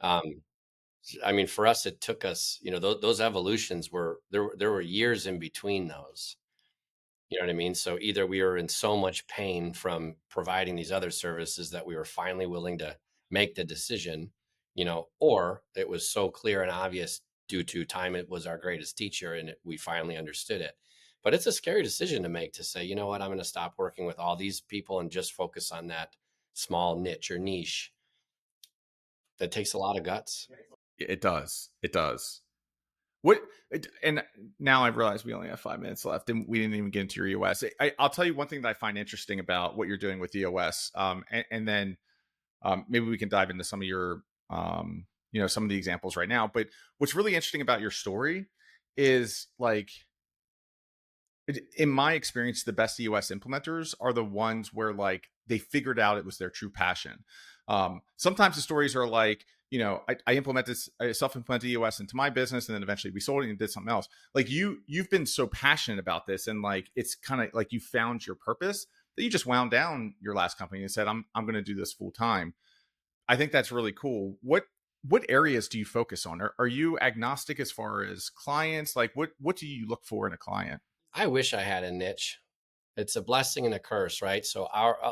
[SPEAKER 1] Um, I mean, for us, it took us, those evolutions there were years in between those. You know what I mean? So either we were in so much pain from providing these other services that we were finally willing to make the decision, or it was so clear and obvious due to time, it was our greatest teacher and we finally understood it. But it's a scary decision to make, to say, you know what, I'm going to stop working with all these people and just focus on that small niche or niche. That takes a lot of guts.
[SPEAKER 2] It does. It does. What? And now I realize we only have 5 minutes left, and we didn't even get into your EOS. I'll tell you one thing that I find interesting about what you're doing with EOS, and then maybe we can dive into some of your, some of the examples right now. But what's really interesting about your story is like, in my experience, the best EOS implementers are the ones where like they figured out it was their true passion. Sometimes the stories are like, I implemented, I self-implemented EOS into my business, and then eventually we sold it and did something else. Like you've been so passionate about this, and like it's kind of like you found your purpose that you just wound down your last company and said, I'm going to do this full time. I think that's really cool. What areas do you focus on? Are you agnostic as far as clients? Like what do you look for in a client?
[SPEAKER 1] I wish I had a niche. It's a blessing and a curse, right? So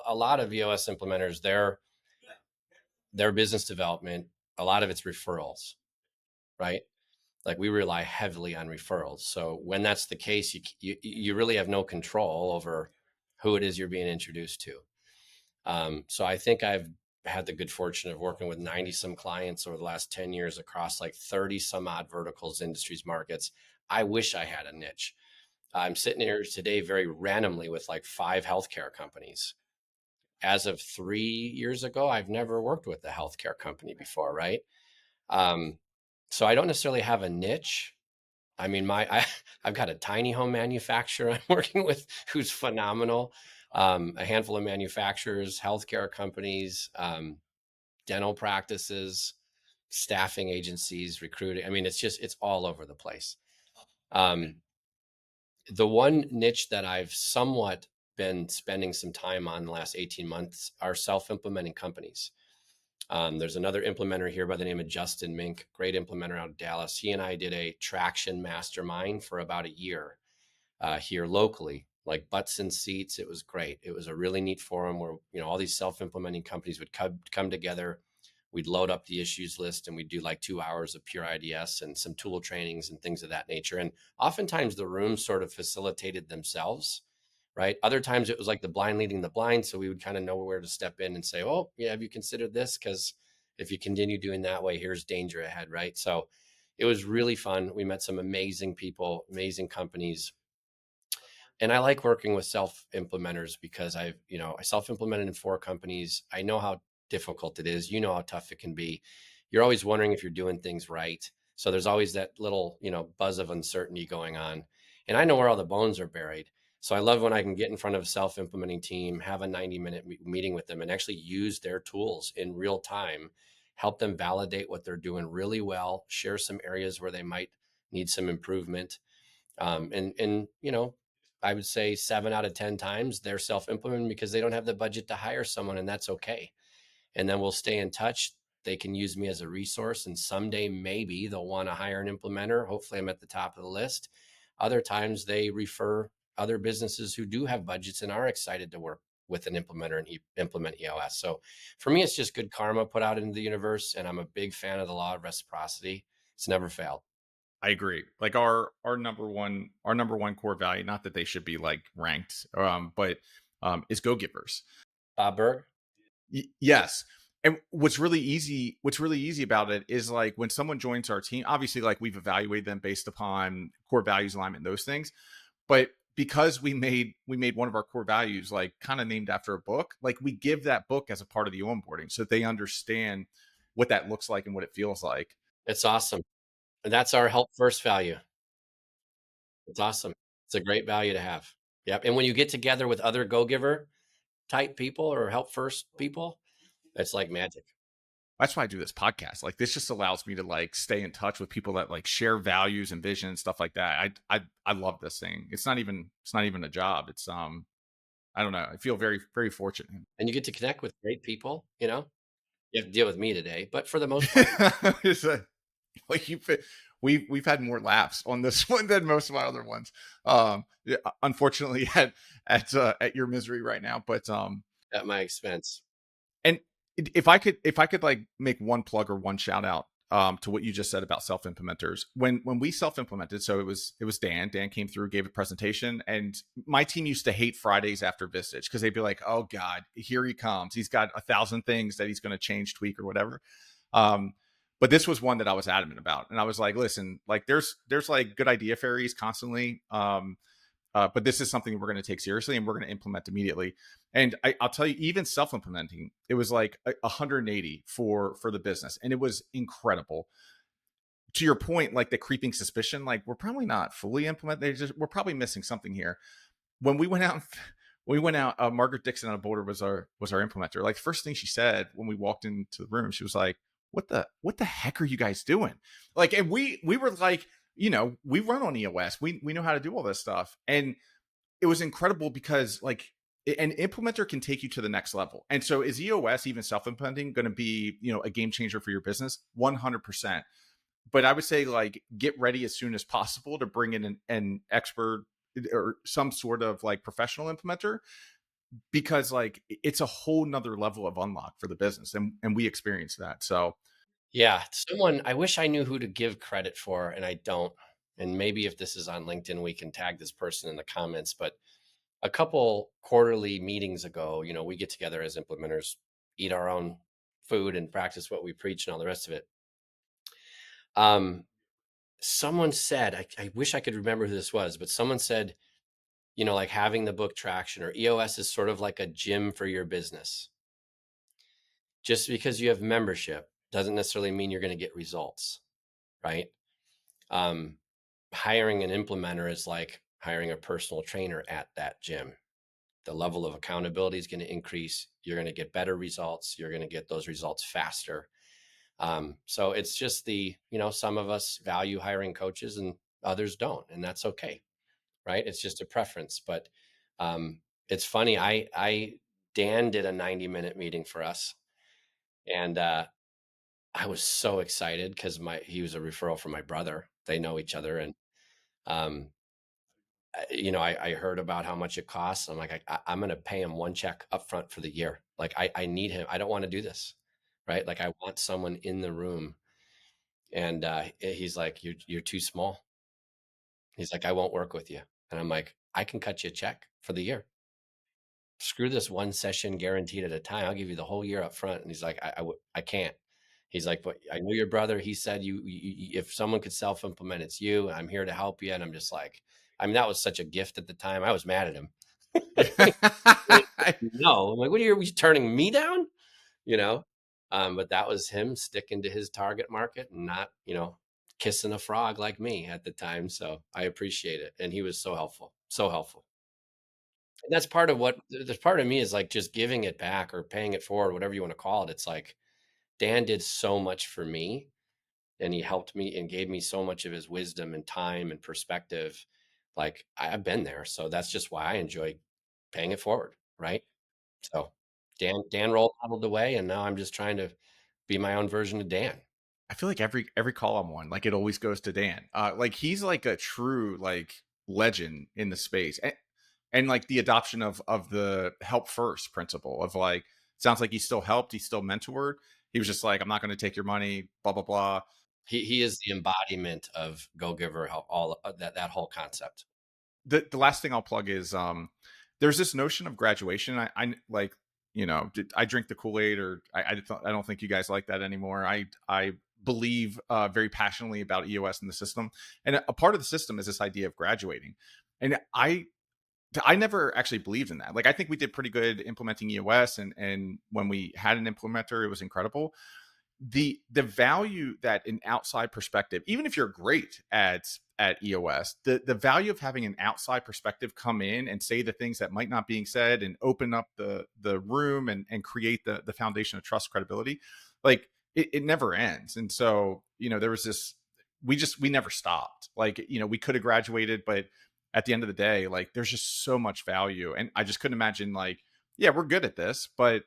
[SPEAKER 1] a lot of EOS implementers, their business development, a lot of it's referrals, right? Like we rely heavily on referrals. So when that's the case, you really have no control over who it is you're being introduced to. So I think I've had the good fortune of working with 90 some clients over the last 10 years across like 30 some odd verticals, industries, markets. I wish I had a niche. I'm sitting here today very randomly with like 5 healthcare companies. As of 3 years ago, I've never worked with a healthcare company before, right? Um, so I don't necessarily have a niche. I mean, I've got a tiny home manufacturer I'm working with who's phenomenal. A handful of manufacturers, healthcare companies, dental practices, staffing agencies, recruiting. I mean, it's all over the place. Um, the one niche that I've somewhat been spending some time on the last 18 months are self-implementing companies. There's another implementer here by the name of Justin Mink, great implementer out of Dallas. He and I did a traction mastermind for about a year here locally, like butts and seats. It was great. It was a really neat forum where all these self-implementing companies would come together. We'd load up the issues list and we'd do like 2 hours of pure IDS and some tool trainings and things of that nature. And oftentimes the rooms sort of facilitated themselves, right? Other times it was like the blind leading the blind. So we would kind of know where to step in and say, oh, yeah, have you considered this? Because if you continue doing that way, here's danger ahead, right? So it was really fun. We met some amazing people, amazing companies, and I like working with self implementers because I self implemented in 4 companies. I know how difficult it is. You know how tough it can be. You're always wondering if you're doing things right. So there's always that little, buzz of uncertainty going on. And I know where all the bones are buried. So I love when I can get in front of a self implementing team, have a 90-minute meeting with them and actually use their tools in real time, help them validate what they're doing really well, share some areas where they might need some improvement, and I would say 7 out of 10 times they're self-implementing because they don't have the budget to hire someone, and that's okay. And then we'll stay in touch. They can use me as a resource, and someday maybe they'll want to hire an implementer. Hopefully, I'm at the top of the list. Other times they refer other businesses who do have budgets and are excited to work with an implementer and implement EOS. So for me, it's just good karma put out into the universe, and I'm a big fan of the law of reciprocity. It's never failed.
[SPEAKER 2] I agree. Like our number one core value, not that they should be like ranked, but is go givers.
[SPEAKER 1] Bob Berg.
[SPEAKER 2] Yes. And what's really easy about it is like when someone joins our team, obviously like we've evaluated them based upon core values alignment and those things. But because we made one of our core values like kind of named after a book, like we give that book as a part of the onboarding so that they understand what that looks like and what it feels like.
[SPEAKER 1] It's awesome. And that's our help first value. It's awesome. It's a great value to have. Yep. And when you get together with other go giver type people or help first people, it's like magic.
[SPEAKER 2] That's why I do this podcast. Like this just allows me to like stay in touch with people that like share values and vision and stuff like that. I love this thing. It's not even a job. It's I don't know. I feel very very fortunate.
[SPEAKER 1] And you get to connect with great people, You have to deal with me today, but for the most part,
[SPEAKER 2] It's like we've had more laughs on this one than most of my other ones. Yeah, unfortunately at your misery right now, but
[SPEAKER 1] at my expense.
[SPEAKER 2] and if I could like make one plug or one shout out to what you just said about self implementers, when we self implemented, so it was Dan came through, gave a presentation, and my team used to hate Fridays after Vistage because they'd be like, oh god, here he comes, he's got 1,000 things that he's going to change, tweak, or whatever. um but this was one that I was adamant about, and I was like, listen, like there's like good idea fairies constantly. But this is something we're going to take seriously and we're going to implement immediately. And I'll tell you, even self-implementing, it was like 180 for the business, and it was incredible. To your point, like the creeping suspicion, like we're probably not fully implemented. We're probably missing something here. When we went out, Margaret Dixon out of Boulder was our implementer. Like first thing she said when we walked into the room, she was like, "What the heck are you guys doing?" Like, and we were like, we run on EOS. We know how to do all this stuff, and it was incredible because like an implementer can take you to the next level. And so is EOS, even self-implementing, going to be, a game changer for your business? 100%. But I would say like get ready as soon as possible to bring in an expert or some sort of like professional implementer, because like it's a whole nother level of unlock for the business. And we experienced that. So
[SPEAKER 1] Yeah. I wish I knew who to give credit for, and I don't. And maybe if this is on LinkedIn, we can tag this person in the comments. But a couple quarterly meetings ago, we get together as implementers, eat our own food and practice what we preach and all the rest of it. Um, someone said, I wish I could remember who this was, but someone said, like having the book traction or EOS is sort of like a gym for your business. Just because you have membership doesn't necessarily mean you're going to get results, right? Um, Hiring an implementer is like hiring a personal trainer at that gym. The level of accountability is going to increase. You're going to get better results. You're going to get those results faster. So it's just some of us value hiring coaches and others don't, and that's okay, right? It's just a preference. But it's funny. Dan did a 90-minute meeting for us, and I was so excited because he was a referral from my brother. They know each other, and um, I heard about how much it costs. I'm like, I'm going to pay him one check up front for the year. Like, I need him. I don't want to do this, right? Like, I want someone in the room. And he's like, you're too small. He's like, I won't work with you. And I'm like, I can cut you a check for the year. Screw this one session guaranteed at a time. I'll give you the whole year up front. And he's like, I can't. He's like, but I know your brother. He said if someone could self-implement, it's you. I'm here to help you. And I'm just like, I mean, that was such a gift at the time. I was mad at him. No, I'm like, what are you turning me down? You know? But that was him sticking to his target market and not, kissing a frog like me at the time. So I appreciate it. And he was so helpful, so helpful. And that's part of me is like just giving it back or paying it forward, whatever you want to call it. It's like Dan did so much for me and he helped me and gave me so much of his wisdom and time and perspective. Like I've been there. So that's just why I enjoy paying it forward. Right. So Dan rolled out of the way and now I'm just trying to be my own version of Dan.
[SPEAKER 2] I feel like every call I'm on, like it always goes to Dan. Like he's like a true like legend in the space, and like the adoption of the help first principle of like sounds like he still helped, he still mentored. He was just like, I'm not going to take your money, blah blah blah.
[SPEAKER 1] He is the embodiment of go giver, all that whole concept.
[SPEAKER 2] The last thing I'll plug is there's this notion of graduation. I like I drink the Kool-Aid or I don't think you guys like that anymore. I believe very passionately about EOS and the system, and a part of the system is this idea of graduating, and I never actually believed in that. Like I think we did pretty good implementing EOS, and when we had an implementer, it was incredible. The value that an outside perspective, even if you're great at EOS, the value of having an outside perspective come in and say the things that might not being said and open up the room and create the foundation of trust credibility, like it never ends. And so there was this, we never stopped. Like we could have graduated, but at the end of the day, like there's just so much value, and I just couldn't imagine like, yeah, we're good at this, but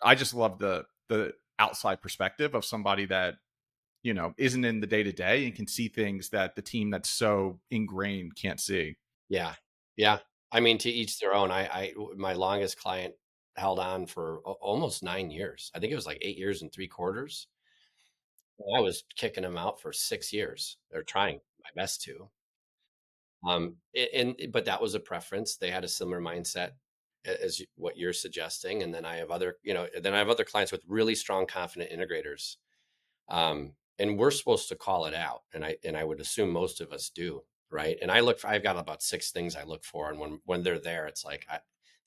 [SPEAKER 2] I just love the outside perspective of somebody that isn't in the day to day and can see things that the team that's so ingrained can't see.
[SPEAKER 1] Yeah. Yeah. I mean, to each their own. My longest client held on for almost 9 years. I think it was like 8 years and 3/4. I was kicking him out for 6 years. They're trying my best to. But that was a preference. They had a similar mindset as what you're suggesting. And then I have other clients with really strong, confident integrators. And we're supposed to call it out. And I would assume most of us do. Right. And I've got about 6 things I look for. And when they're there, it's like,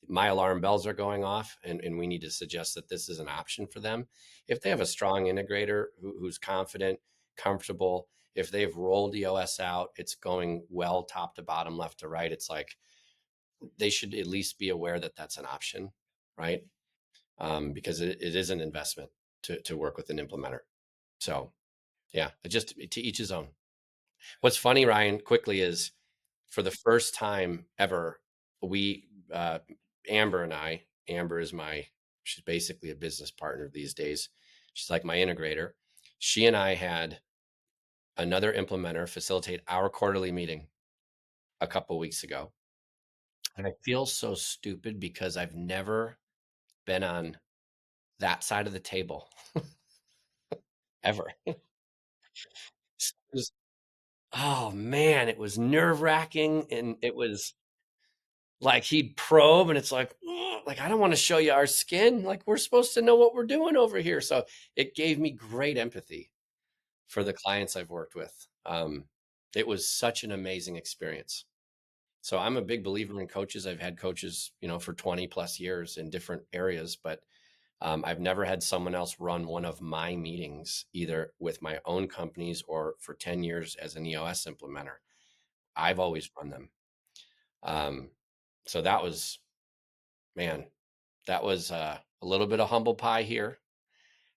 [SPEAKER 1] my alarm bells are going off and we need to suggest that this is an option for them. If they have a strong integrator who's confident, comfortable, if they've rolled EOS out, it's going well, top to bottom, left to right. It's like they should at least be aware that that's an option, right? Because it is an investment to work with an implementer. So yeah, just to each his own. What's funny, Ryan, quickly is for the first time ever, we Amber and Amber is she's basically a business partner these days. She's like my integrator. She and I had another implementer facilitate our quarterly meeting a couple weeks ago. And I feel so stupid because I've never been on that side of the table ever. It was, oh man, it was nerve wracking. And it was like he'd probe and it's like, like, I don't want to show you our skin. Like, we're supposed to know what we're doing over here. So it gave me great empathy. for the clients I've worked with. It was such an amazing experience. So I'm a big believer in coaches. I've had coaches, for 20 plus years in different areas, but I've never had someone else run one of my meetings, either with my own companies or for 10 years as an EOS implementer. I've always run them. So that was, man, that was a little bit of humble pie here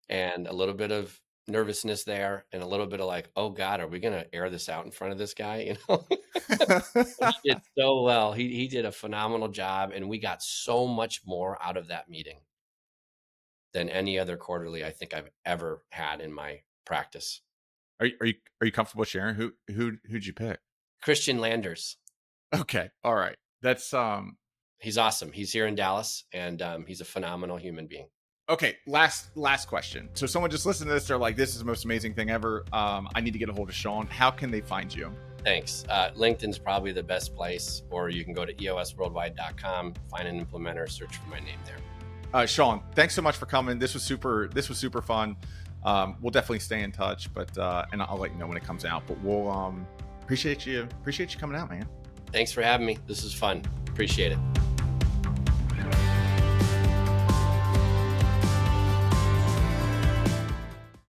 [SPEAKER 1] and a little bit of nervousness there and a little bit of like, oh God, are we going to air this out in front of this guy? He did so well. He did a phenomenal job, and we got so much more out of that meeting than any other quarterly I think I've ever had in my practice.
[SPEAKER 2] Are you comfortable sharing who'd you pick?
[SPEAKER 1] Christian Landers.
[SPEAKER 2] Okay. All right. That's
[SPEAKER 1] He's awesome. He's here in Dallas, and he's a phenomenal human being.
[SPEAKER 2] okay. Last question. So someone just listened to this, they're like, this is the most amazing thing ever. I need to get a hold of Sean. How can they find you?
[SPEAKER 1] Thanks. LinkedIn's probably the best place, or you can go to eosworldwide.com, find an implementer, search for my name there.
[SPEAKER 2] Sean, thanks so much for coming. This was super fun. We'll definitely stay in touch, but and I'll let you know when it comes out. But we'll appreciate you coming out, man.
[SPEAKER 1] Thanks for having me. This is fun. Appreciate it.